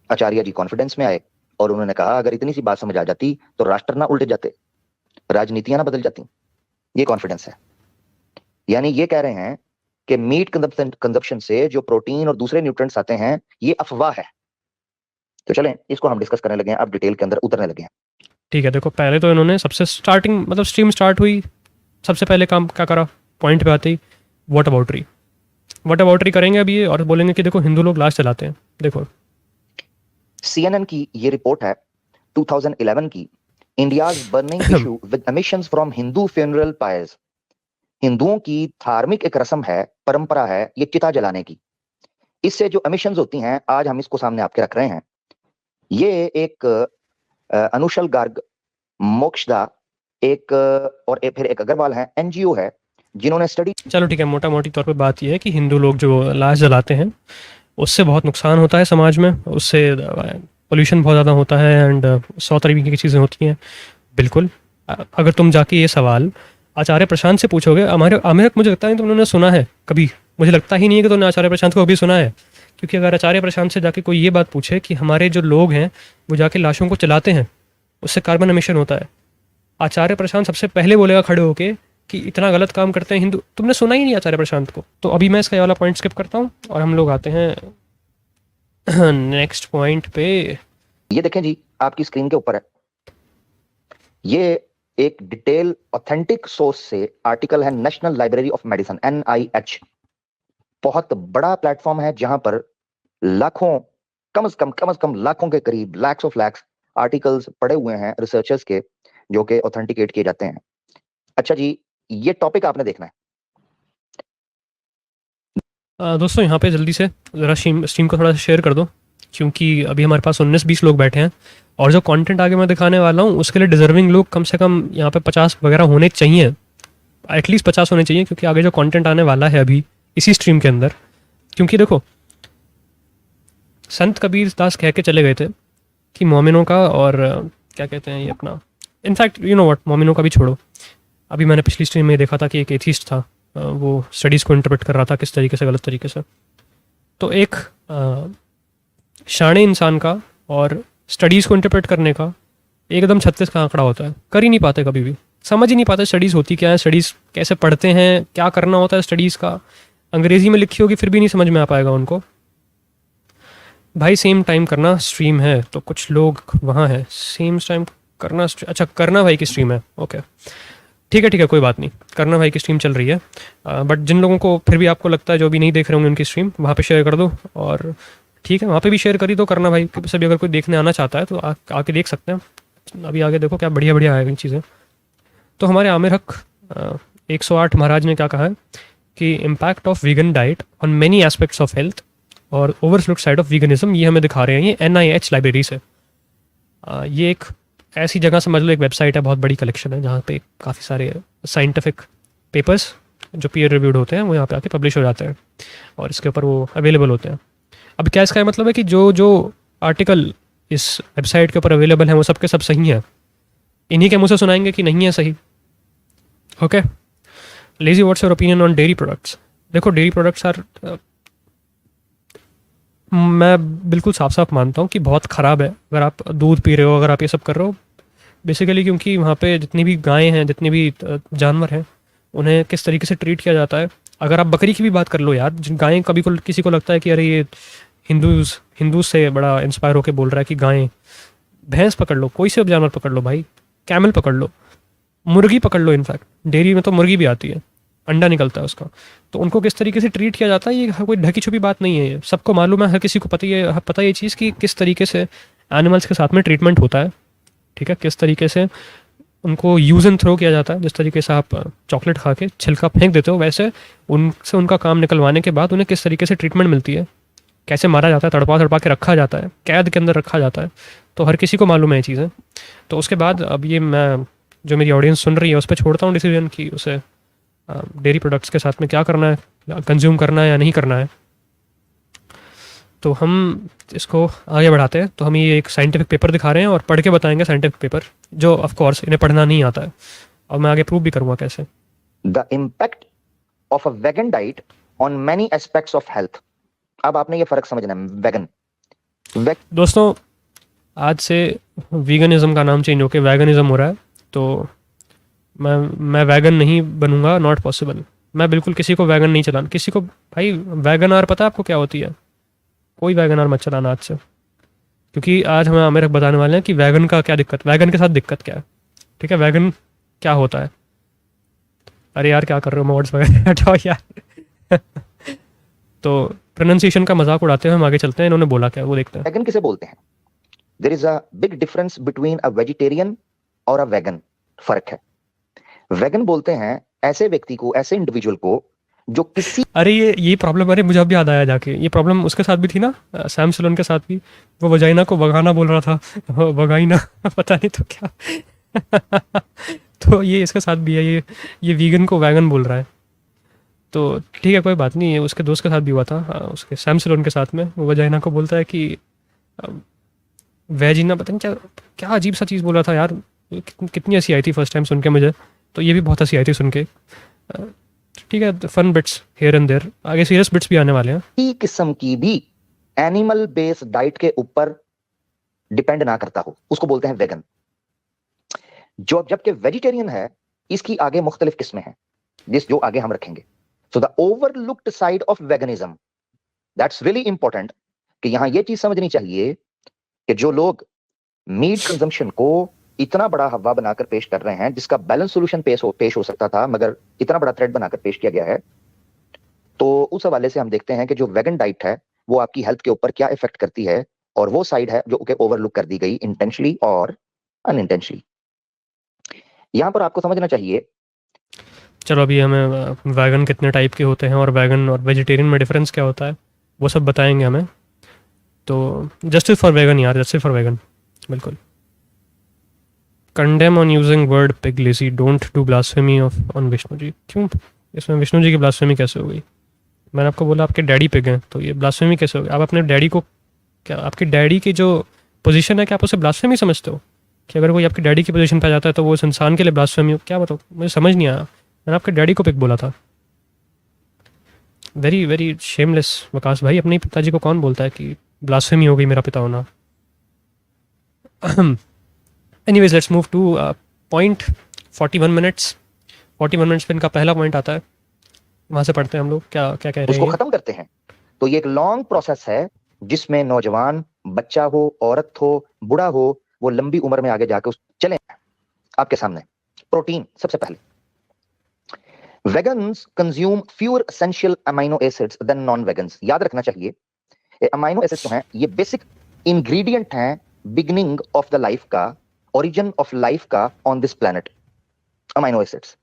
आचार्य जी confidence में आए और उन्होंने कहा अगर इतनी सी बात समझ आ जाती तो राष्ट्र ना उल्टे जाते, राजनीतियां ना बदल जाती। ये कॉन्फिडेंस है। यानी ये कह रहे हैं कि मीट कंजप्शन से जो प्रोटीन और दूसरे न्यूट्रिएंट्स आते हैं ये अफवाह है। तो चलें इसको हम डिस्कस करने लगे हैं, अब डिटेल के अंदर उतरने लगे हैं। ठीक है, देखो पहले तो इन्होंने सबसे स्टार्टिंग मतलब स्ट्रीम स्टार्ट हुई, सबसे पहले काम क्या करा, पॉइंट पे आते ही व्हाट अबाउटरी, व्हाट अबाउटरी करेंगे अभी ये, और बोलेंगे कि देखो हिंदू लोग लाश जलाते हैं। देखो CNN की ये रिपोर्ट है 2011 की, India's burning issue with emissions from Hindu funeral pierce. हिंदुओं की धार्मिक एक रस्म है, परंपरा है ये चिता जलाने की। इससे जो एमिशंस होती हैं आज हम इसको सामने आपके रख रहे हैं। ये एक अनुशल गार्ग, मोक्षदा, एक और फिर एक अग्रवाल है, NGO है जिन्होंने स्टडी। चलो ठीक है, मोटा मोटी तौर पे बात यह है कि हिंदू लोग जो लाश जलाते हैं उससे बहुत नुकसान होता है समाज में, उससे पोल्यूशन बहुत ज़्यादा होता है एंड 100 तरीके की चीज़ें होती हैं। बिल्कुल, अगर तुम जाके ये सवाल आचार्य प्रशांत से पूछोगे, हमारे आमिर मुझे लगता है तो उन्होंने सुना है कभी, मुझे लगता ही नहीं है कि तुमने आचार्य प्रशांत को कभी सुना है। क्योंकि अगर आचार्य प्रशांत से जाके कोई ये बात पूछे कि हमारे जो लोग हैं वो जाके लाशों को चलाते हैं, उससे कार्बन एमिशन होता है, आचार्य प्रशांत सबसे पहले बोलेगा खड़े होके कि इतना गलत काम करते हैं हिंदू। तुमने सुना ही नहीं आचार्य प्रशांत को। तो अभी मैं इसका ये वाला पॉइंट स्किप करता हूँ और हम लोग आते हैं नेक्स्ट पॉइंट पे। ये देखें जी, आपकी स्क्रीन के ऊपर है, ये एक डिटेल ऑथेंटिक सोर्स से आर्टिकल है, national library of medicine NIH। बहुत बड़ा प्लेटफॉर्म है जहां पर लाखों, कम से कम लाखों के करीब, लैक्स ऑफ लैक्स आर्टिकल्स पड़े हुए हैं रिसर्चर्स के, जो कि ऑथेंटिकेट किए जाते हैं। अच्छा जी, ये टॉपिक आपने देखना है। दोस्तों यहाँ पे जल्दी से ज़रा स्ट्रीम को थोड़ा सा शेयर कर दो, क्योंकि अभी हमारे पास 19-20 लोग बैठे हैं और जो कंटेंट आगे मैं दिखाने वाला हूँ उसके लिए डिजर्विंग लोग कम से कम यहाँ पे 50 वगैरह होने चाहिए, एटलीस्ट 50 होने चाहिए, क्योंकि आगे जो कंटेंट आने वाला है अभी इसी स्ट्रीम के अंदर। क्योंकि देखो संत कबीर दास कह के चले गए थे कि मोमिनों का और क्या कहते हैं ये अपना, इनफैक्ट यू नो व्हाट, मोमिनों का भी छोड़ो, अभी मैंने पिछली स्ट्रीम में देखा था कि एक एथिस्ट था, वो स्टडीज़ को इंटरप्रेट कर रहा था किस तरीके से, गलत तरीके से। तो एक शाणे इंसान का और स्टडीज़ को इंटरप्रेट करने का एकदम 36 का आंकड़ा होता है, कर ही नहीं पाते कभी भी, समझ ही नहीं पाते स्टडीज़ होती क्या है, स्टडीज़ कैसे पढ़ते हैं, क्या करना होता है स्टडीज़ का। अंग्रेज़ी में लिखी होगी फिर भी नहीं समझ में आ पाएगा उनको। भाई सेम टाइम करना स्ट्रीम है, तो कुछ लोग वहाँ हैं, सेम टाइम करना अच्छा करना भाई की स्ट्रीम है, ओके ठीक है कोई बात नहीं, करना भाई की स्ट्रीम चल रही है। बट जिन लोगों को फिर भी आपको लगता है जो भी नहीं देख रहे होंगे उनकी स्ट्रीम, वहाँ पे शेयर कर दो। और ठीक है, वहाँ पे भी शेयर करी दो, करना भाई से भी अगर कोई देखने आना चाहता है तो आके देख सकते हैं। अभी आगे देखो क्या बढ़िया बढ़िया आएगी चीज़ें। तो हमारे आमिर हक 108 महाराज ने क्या कहा है कि impact of vegan diet on many aspects of health और ओवरलुक साइड ऑफ वीगनिज्म, ये हमें दिखा रहे हैं ये NIH लाइब्रेरी से। ये एक ऐसी जगह समझ लो, एक वेबसाइट है, बहुत बड़ी कलेक्शन है जहाँ पे काफ़ी सारे साइंटिफिक पेपर्स जो पीयर रिव्यूड होते हैं वो यहाँ पे आके पब्लिश हो जाते हैं और इसके ऊपर वो अवेलेबल होते हैं। अब क्या इसका मतलब है कि जो जो आर्टिकल इस वेबसाइट के ऊपर अवेलेबल हैं वो सब के सब सही हैं, इन्हीं के मुँह से सुनाएंगे कि नहीं है सही। Okay, lazy what's your opinion on dairy products. देखो डेयरी प्रोडक्ट्स आर, मैं बिल्कुल साफ साफ मानता हूँ कि बहुत ख़राब है अगर आप दूध पी रहे हो, अगर आप ये सब कर रहे हो बेसिकली, क्योंकि वहाँ पे जितनी भी गायें हैं, जितने भी जानवर हैं, उन्हें किस तरीके से ट्रीट किया जाता है। अगर आप बकरी की भी बात कर लो यार, गायें, कभी को किसी को लगता है कि अरे ये हिंदूज से बड़ा इंस्पायर होकर बोल रहा है कि गायें, भैंस पकड़ लो, कोई से भी जानवर पकड़ लो भाई, कैमल पकड़ लो, मुर्गी पकड़ लो, इनफैक्ट डेयरी में तो मुर्गी भी आती है, अंडा निकलता है उसका, तो उनको किस तरीके से ट्रीट किया जाता है ये कोई ढकी छुपी बात नहीं है, ये सबको मालूम है, हर किसी को पता है ये चीज़ कि किस तरीके से एनिमल्स के साथ में ट्रीटमेंट होता है। ठीक है, किस तरीके से उनको यूज़ एंड थ्रो किया जाता है। जिस तरीके से आप चॉकलेट खा के छिलका फेंक देते हो, वैसे उनसे उनका काम निकलवाने के बाद उन्हें किस तरीके से ट्रीटमेंट मिलती है, कैसे मारा जाता है, तड़पा तड़पा के रखा जाता है, कैद के अंदर रखा जाता है, तो हर किसी को मालूम है ये चीज़ें। तो उसके बाद अब ये मैं जो मेरी ऑडियंस सुन रही है उस पर छोड़ता हूँ डिसीजन कि उसे डेयरी प्रोडक्ट्स के साथ में क्या करना है, कंज्यूम करना है या नहीं करना है। तो हम इसको आगे बढ़ाते हैं। तो हम ये एक साइंटिफिक पेपर दिखा रहे हैं और पढ़ के बताएंगे साइंटिफिक पेपर, जो ऑफ कोर्स इन्हें पढ़ना नहीं आता है, और मैं आगे प्रूव भी करूँगा कैसे। The impact of a vegan diet on many aspects of health. अब आपने ये फर्क समझना है, वेगन दोस्तों आज से वीगनिज्म का नाम चेंज होकर वैगनिज्म हो रहा है, तो मैं वैगन नहीं बनूंगा, नॉट पॉसिबल। मैं बिल्कुल किसी को वैगन नहीं चलाना, किसी को। भाई वैगन आर पता है आपको क्या होती है? कोई वैगन आर मत चलाना आज से, क्योंकि आज हम मेरे बताने वाले हैं कि वैगन का क्या दिक्कत, वैगन के साथ दिक्कत क्या है। ठीक है, वैगन क्या होता है। अरे यार क्या कर रहे हो, मोड्स वगैरह हटाओ यार। तो प्रोनाउंसिएशन का मजाक उड़ाते हुए हम आगे चलते हैं, इन्होंने बोला क्या वो देखते हैं। वेगन किसे बोलते हैं? There is a big difference between a vegetarian और अ वेगन। फर्क है। वेगन बोलते हैं ऐसे व्यक्ति को, ऐसे इंडिविजुअल को जो किसी अरे ये प्रॉब्लम, अरे मुझे अब याद आया जाके, ये प्रॉब्लम उसके साथ भी थी ना, सैम सलोन के साथ भी। वो वजाइना को वगाना बोल रहा था, वगाइना पता नहीं तो क्या। तो ये इसके साथ भी है, ये वीगन को वैगन बोल रहा है। तो ठीक है, कोई बात नहीं है, उसके दोस्त के साथ भी हुआ था, उसके सैम सलोन के साथ में। वो वजाइना को बोलता है कि वेजिना, पता नहीं क्या क्या अजीब सा चीज़ बोल रहा था यार। कितनी हंसी आई थी फर्स्ट टाइम सुन के मुझे, तो ये भी बहुत हंसी आई थी सुन के। ठीक है, fun bits here and there, आगे सीरियस बिट्स भी आने वाले हैं। की किस्म की भी एनिमल बेस्ड डाइट के ऊपर डिपेंड ना करता हो, उसको बोलते हैं वेगन। जबकि वेजिटेरियन है, इसकी आगे मुख्तलिफ किस्में हैं, जो आगे हम रखेंगे। So the overlooked side of veganism, that's really important, कि यहां यह चीज समझनी चाहिए कि जो लोग मीट कंजम्पशन को इतना बड़ा हवा बनाकर पेश कर रहे हैं, जिसका बैलेंस सोल्यूशन पेश हो सकता था, मगर इतना बड़ा थ्रेड बनाकर पेश किया गया है, तो उस हवाले से हम देखते हैं कि जो वेगन डाइट है वो आपकी हेल्थ के ऊपर क्या इफेक्ट करती है, और वो साइड है जो ओवरलुक कर दी गई इंटेंशनली और अनइंटेंशनली। यहां पर आपको समझना चाहिए। चलो अभी हमें वैगन कितने टाइप के होते हैं और वैगन और वेजिटेरियन में डिफरेंस क्या होता है वो सब बताएंगे हमें। तो जस्टिस फॉर वैगन यार, जस्टिस फॉर वैगन बिल्कुल। Condemn on using word pig lazy, don't do blasphemy of on Vishnu ji. क्यों, इसमें विष्णु जी की ब्लास्फेमी कैसे हो गई? मैंने आपको बोला आपके डैडी पिग हैं, तो ये ब्लास्फेमी कैसे हो गई? आप अपने डैडी को, क्या आपके डैडी की जो पोजीशन है, क्या आप उसे ब्लास्फेमी समझते हो? कि अगर कोई आपके डैडी की पोजीशन पे आ जाता है तो वो उस इंसान के लिए ब्लास्फेमी हो? क्या बताओ, मुझे समझ नहीं आया। मैंने आपके डैडी को पिग बोला था। वेरी वेरी शेमलेस वकास भाई, अपने पिताजी को कौन बोलता है कि ब्लास्फेमी हो गई मेरा पिता होना। Anyways let's move two point 41 minutes. 41 minutes पे इनका पहला पॉइंट आता है, वहां से पढ़ते हैं हम लोग क्या क्या कह रहे हैं। उसको खत्म करते हैं। तो ये एक लॉन्ग प्रोसेस है जिसमें नौजवान, बच्चा हो, औरत हो, बूढ़ा हो, वो लंबी उम्र में आगे जाके चले। आपके सामने प्रोटीन सबसे पहले। Vegans consume fewer essential amino acids than non vegans. याद रखना चाहिए, ये अमाइनो एसिड्स जो हैं ये बेसिक इंग्रेडिएंट हैं बिगिनिंग ऑफ द लाइफ का, ओरिजिन ऑफ लाइफ का on this planet, amino acids.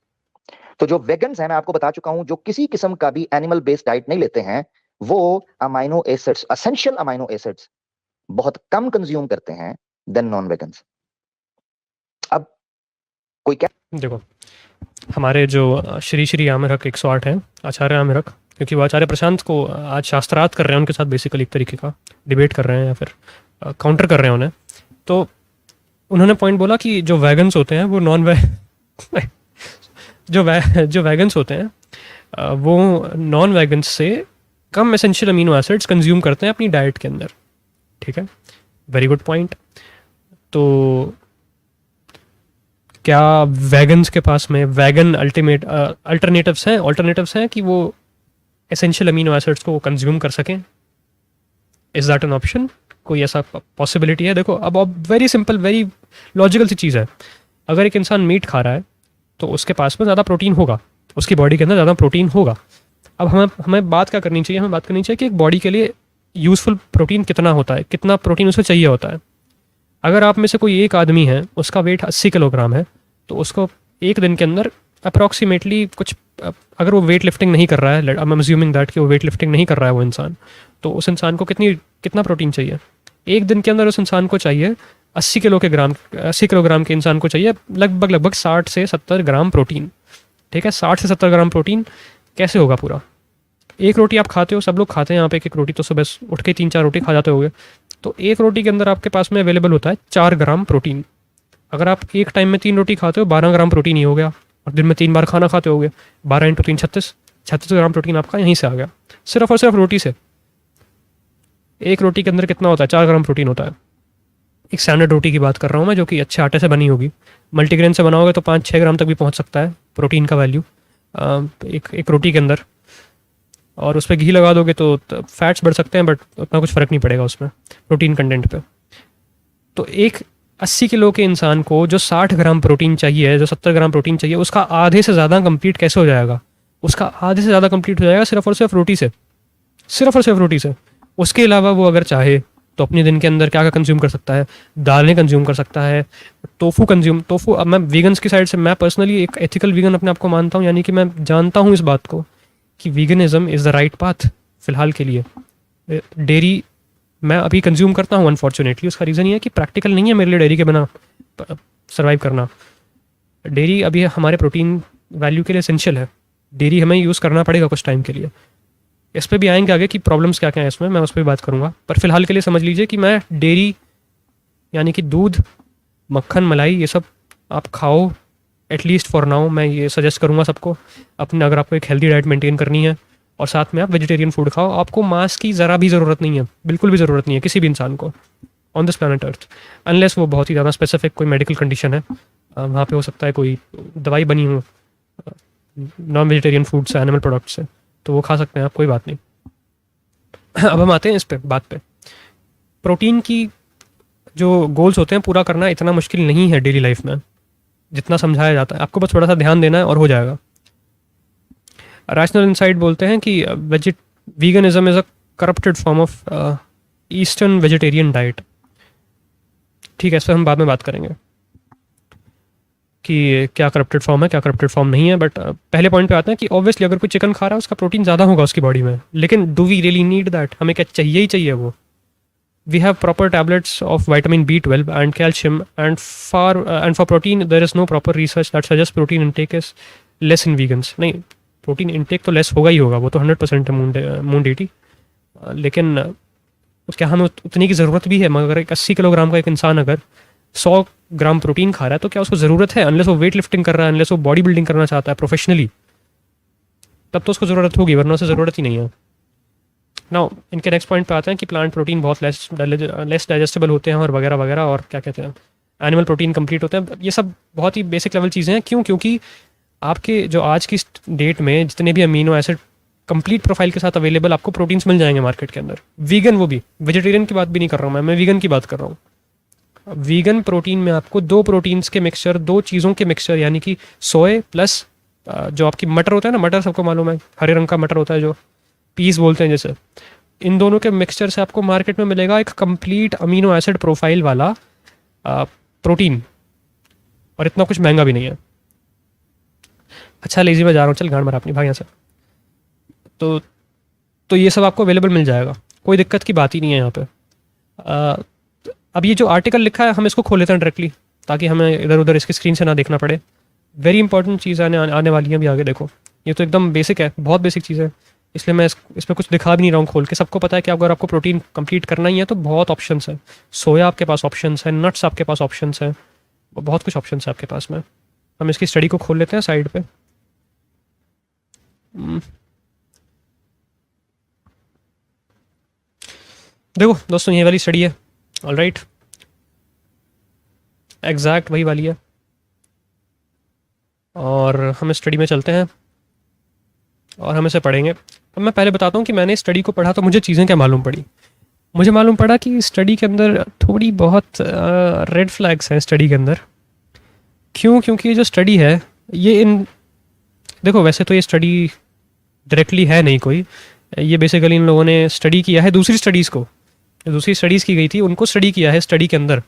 तो जो वेगन्स हैं, मैं आपको बता चुका हूं, जो किसी किस्म का भी एनिमल बेस्ड डाइट नहीं लेते हैं, वो amino acids, essential amino acids बहुत कम कंज्यूम करते हैं देन नॉन वेगन्स। अब कोई क्या, देखो हमारे जो श्री श्री आमिरक 108 हैं, आचार्य आमिरक, क्योंकि वो आचार्य प्रशांत को आज शास्त्रार्थ कर रहे हैं उनके साथ, बेसिकली एक तरीके का डिबेट कर रहे हैं या फिर काउंटर कर रहे हैं उन्हें। तो उन्होंने पॉइंट बोला कि जो वैगन्स होते हैं वो जो वैगन्स होते हैं वो नॉन वैगन्स से कम एसेंशियल अमीनो एसिड्स कंज्यूम करते हैं अपनी डाइट के अंदर। ठीक है, वेरी गुड पॉइंट। तो क्या वैगन्स के पास में वैगन अल्टरनेटिव्स हैं कि वो एसेंशियल अमीनो एसिड्स को कंज्यूम कर सकें? Is that an option? कोई ऐसा पॉसिबिलिटी है? देखो अब वेरी सिंपल, वेरी लॉजिकल सी चीज़ है। अगर एक इंसान मीट खा रहा है तो उसके पास में ज़्यादा प्रोटीन होगा, उसकी बॉडी के अंदर ज़्यादा प्रोटीन होगा। अब हमें बात क्या करनी चाहिए? हमें बात करनी चाहिए कि एक बॉडी के लिए यूज़फुल प्रोटीन कितना होता है, कितना प्रोटीन उसे चाहिए होता है। अगर आप में से कोई एक आदमी है, उसका वेट 80 किलोग्राम है, तो उसको एक दिन के अंदर अप्रॉक्सीमेटली कुछ, अगर वो वेट लिफ्टिंग नहीं कर रहा है, आई एम अज्यूमिंग दैट कि वो वेट लिफ्टिंग नहीं कर रहा है वो इंसान, तो उस इंसान को कितना प्रोटीन चाहिए एक दिन के अंदर? उस इंसान को चाहिए 80 किलोग्राम के इंसान को चाहिए लगभग 60 से 70 ग्राम प्रोटीन। ठीक है, 60 से 70 ग्राम प्रोटीन कैसे होगा पूरा? एक रोटी आप खाते हो, सब लोग खाते हैं यहाँ पे एक रोटी, तो सुबह उठ के 3-4 रोटी खा जाते होगे, तो एक रोटी के अंदर आपके पास में अवेलेबल होता है 4 ग्राम प्रोटीन। अगर आप एक टाइम में 3 रोटी खाते हो, 12 ग्राम प्रोटीन ही हो गया, और दिन में 3 बार खाना खाते होगे, 12 × 3 36 ग्राम प्रोटीन आपका यहीं से आ गया, सिर्फ और सिर्फ रोटी से। एक रोटी के अंदर कितना होता है, 4 ग्राम प्रोटीन होता है। एक स्टैंडर्ड रोटी की बात कर रहा हूँ मैं, जो कि अच्छे आटे से बनी होगी। मल्टीग्रेन से बनाओगे तो 5-6 ग्राम तक भी पहुँच सकता है प्रोटीन का वैल्यू एक रोटी के अंदर। और उस पर घी लगा दोगे तो फैट्स बढ़ सकते हैं, बट उतना कुछ फ़र्क नहीं पड़ेगा उसमें प्रोटीन कंटेंट पे। तो एक 80 किलो के इंसान को जो 60 ग्राम प्रोटीन चाहिए, जो 70 ग्राम प्रोटीन चाहिए, उसका आधे से ज़्यादा कंप्लीट कैसे हो जाएगा? उसका आधे से ज़्यादा कंप्लीट हो जाएगा सिर्फ और सिर्फ रोटी से, सिर्फ और सिर्फ रोटी से। उसके अलावा वो अगर चाहे तो अपने दिन के अंदर क्या क्या कंज्यूम कर सकता है, दालें कंज्यूम कर सकता है, टोफू। अब मैं वीगन्स की साइड से, मैं पर्सनली एक एथिकल वीगन अपने आप को मानता हूँ, यानी कि मैं जानता हूँ इस बात को कि veganism is the right path फ़िलहाल के लिए। डेयरी मैं अभी कंज्यूम करता हूँ अनफॉर्चुनेटली, उसका रीज़न ये है कि प्रैक्टिकल नहीं है मेरे लिए डेयरी के बिना सर्वाइव करना। डेयरी अभी हमारे प्रोटीन वैल्यू के लिए एसेंशियल है, डेयरी हमें यूज़ करना पड़ेगा कुछ टाइम के लिए। इस पर भी आएंगे आगे कि प्रॉब्लम्स क्या क्या हैं इसमें, मैं उस पर भी बात करूँगा। पर फिलहाल के लिए समझ लीजिए कि मैं डेयरी यानी कि दूध, मक्खन, मलाई, ये सब आप खाओ एटलीस्ट फॉर नाउ। मैं ये सजेस्ट करूँगा सबको अपने, अगर आपको एक हेल्दी डाइट मेंटेन करनी है और साथ में आप वेजिटेरियन फूड खाओ। आपको मांस की ज़रा भी ज़रूरत नहीं है, बिल्कुल भी ज़रूरत नहीं है किसी भी इंसान को on this planet earth, unless वो बहुत ही ज़्यादा स्पेसिफिक कोई मेडिकल कंडीशन है। वहाँ पे हो सकता है कोई दवाई बनी हो नॉन वेजिटेरियन फूड से, एनिमल प्रोडक्ट से, तो वो खा सकते हैं आप, कोई बात नहीं। अब हम आते हैं इस पे बात पे। प्रोटीन की जो गोल्स होते हैं पूरा करना इतना मुश्किल नहीं है डेली लाइफ में जितना समझाया जाता है। आपको बस थोड़ा सा ध्यान देना है और हो जाएगा। रैशनल इनसाइट बोलते हैं कि veganism is a corrupted form of eastern vegetarian diet. ठीक है, इस पर हम बाद में बात करेंगे कि क्या करप्टेड फॉर्म है, क्या करप्टेड फॉर्म नहीं है। बट पहले पॉइंट पे आते हैं कि ऑब्वियसली अगर कोई चिकन खा रहा है उसका प्रोटीन ज़्यादा होगा उसकी बॉडी में, लेकिन do we really need that? हमें क्या चाहिए ही चाहिए वो? We have proper tablets of vitamin B12 and calcium and for protein there is no proper research that suggest protein intake is less in vegans. नहीं, protein intake तो less होगा ही होगा, वो तो 100% है मून डेटी। लेकिन क्या हमें उतनी की ज़रूरत भी है? मगर एक 80 किलोग्राम का एक इंसान अगर 100 ग्राम प्रोटीन खा रहा है तो क्या उसको ज़रूरत है? अनलेस वो वेट लिफ्टिंग कर रहा है, अनलेस वो बॉडी बिल्डिंग करना चाहता है प्रोफेशनली, तब तो उसको ज़रूरत होगी, वरना उसे ज़रूरत ही नहीं है। नाउ इनके नेक्स्ट पॉइंट पे आते हैं कि प्लांट प्रोटीन बहुत लेस डाइजेस्टेबल होते हैं और वगैरह वगैरह, और क्या कहते हैं एनिमल प्रोटीन कंप्लीट होते हैं। ये सब बहुत ही बेसिक लेवल चीज़ें हैं। क्यों? क्योंकि आपके जो आज की डेट में जितने भी अमीनो एसिड कंप्लीट प्रोफाइल के साथ अवेलेबल आपको प्रोटीन्स मिल जाएंगे मार्केट के अंदर। वीगन, वो भी वेजिटेरियन की बात भी नहीं कर रहा हूँ मैं वीगन की बात कर रहा हूँ। वीगन प्रोटीन में आपको 2 प्रोटीन्स के मिक्सचर, 2 चीज़ों के मिक्सचर, यानी कि सोए प्लस जो आपकी मटर होता है ना, मटर सबको मालूम है, हरे रंग का मटर होता है जो पीस बोलते हैं जैसे, इन दोनों के मिक्सचर से आपको मार्केट में मिलेगा एक कंप्लीट अमीनो एसिड प्रोफाइल वाला प्रोटीन, और इतना कुछ महंगा भी नहीं है। अच्छा लेजी में जा रहा हूँ, चल गाड़ मार अपनी भाई यहाँ से। तो ये सब आपको अवेलेबल मिल जाएगा, कोई दिक्कत की बात ही नहीं है यहाँ पे। अब ये जो आर्टिकल लिखा है हम इसको खोल लेते हैं डायरेक्टली, ताकि हमें इधर उधर इसकी स्क्रीन से ना देखना पड़े। वेरी इंपॉर्टेंट चीज़ आने वाली है अभी आगे, देखो ये तो एकदम बेसिक है, बहुत बेसिक चीज़ है, इसलिए मैं इस पर कुछ दिखा भी नहीं रहा हूँ खोल के। सबको पता है कि अगर आपको प्रोटीन कंप्लीट करना ही है तो बहुत ऑप्शंस है। सोया आपके पास ऑप्शंस है, नट्स आपके पास ऑप्शंस है, बहुत कुछ ऑप्शंस है आपके पास में। हम इसकी स्टडी को खोल लेते हैं साइड पे। देखो दोस्तों, ये वाली स्टडी है, ऑलराइट, एग्जैक्ट वही वाली है। और हम स्टडी में चलते हैं और हम इसे पढ़ेंगे। अब मैं पहले बताता हूँ कि मैंने स्टडी को पढ़ा तो मुझे चीज़ें क्या मालूम पड़ी। मुझे मालूम पड़ा कि स्टडी के अंदर थोड़ी बहुत रेड फ्लैग्स हैं स्टडी के अंदर। क्यों? क्योंकि ये जो स्टडी है ये देखो वैसे तो ये स्टडी डायरेक्टली है नहीं कोई, ये बेसिकली इन लोगों ने स्टडी किया है दूसरी स्टडीज़ को, दूसरी स्टडीज़ की गई थी उनको स्टडी किया है स्टडी के अंदर।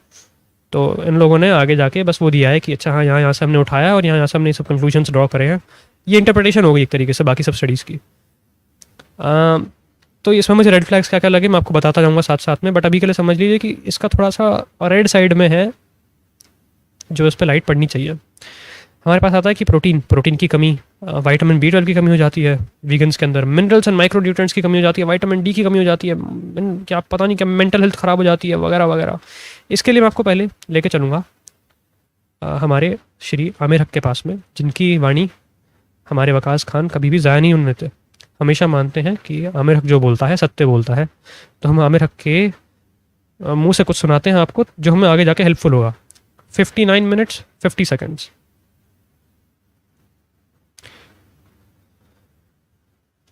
तो इन लोगों ने आगे जाके बस वो दिया है कि अच्छा हाँ यहाँ से हमने उठाया और यहाँ से हमने सब कंक्लूजन्स ड्रॉ करे हैं। ये इंटरप्रिटेशन हो गई एक तरीके से बाकी सब स्टडीज़ की। तो इसमें मुझे रेड फ्लैग्स क्या क्या लगे मैं आपको बताता जाऊँगा साथ साथ में, बट अभी के लिए समझ लीजिए कि इसका थोड़ा सा रेड साइड में है जो इस पर लाइट पड़नी चाहिए। हमारे पास आता है कि प्रोटीन की कमी, विटामिन B12 की कमी हो जाती है वीगन्स के अंदर, मिनरल्स एंड माइक्रोन्यूट्रिएंट्स की कमी हो जाती है, विटामिन D की कमी हो जाती है, क्या पता नहीं क्या मेंटल हेल्थ ख़राब हो जाती है वगैरह वगैरह। इसके लिए मैं आपको पहले लेके चलूँगा हमारे श्री आमिर हक के पास में, जिनकी वाणी हमारे वकास खान कभी भी ज़ाया नहीं होने देते। हमेशा मानते हैं कि आमिर हक जो बोलता है सत्य बोलता है, तो हम आमिर हक के मुंह से कुछ सुनाते हैं आपको जो हमें आगे जाके हेल्पफुल होगा। 59 मिनट्स 50 सेकेंड्स।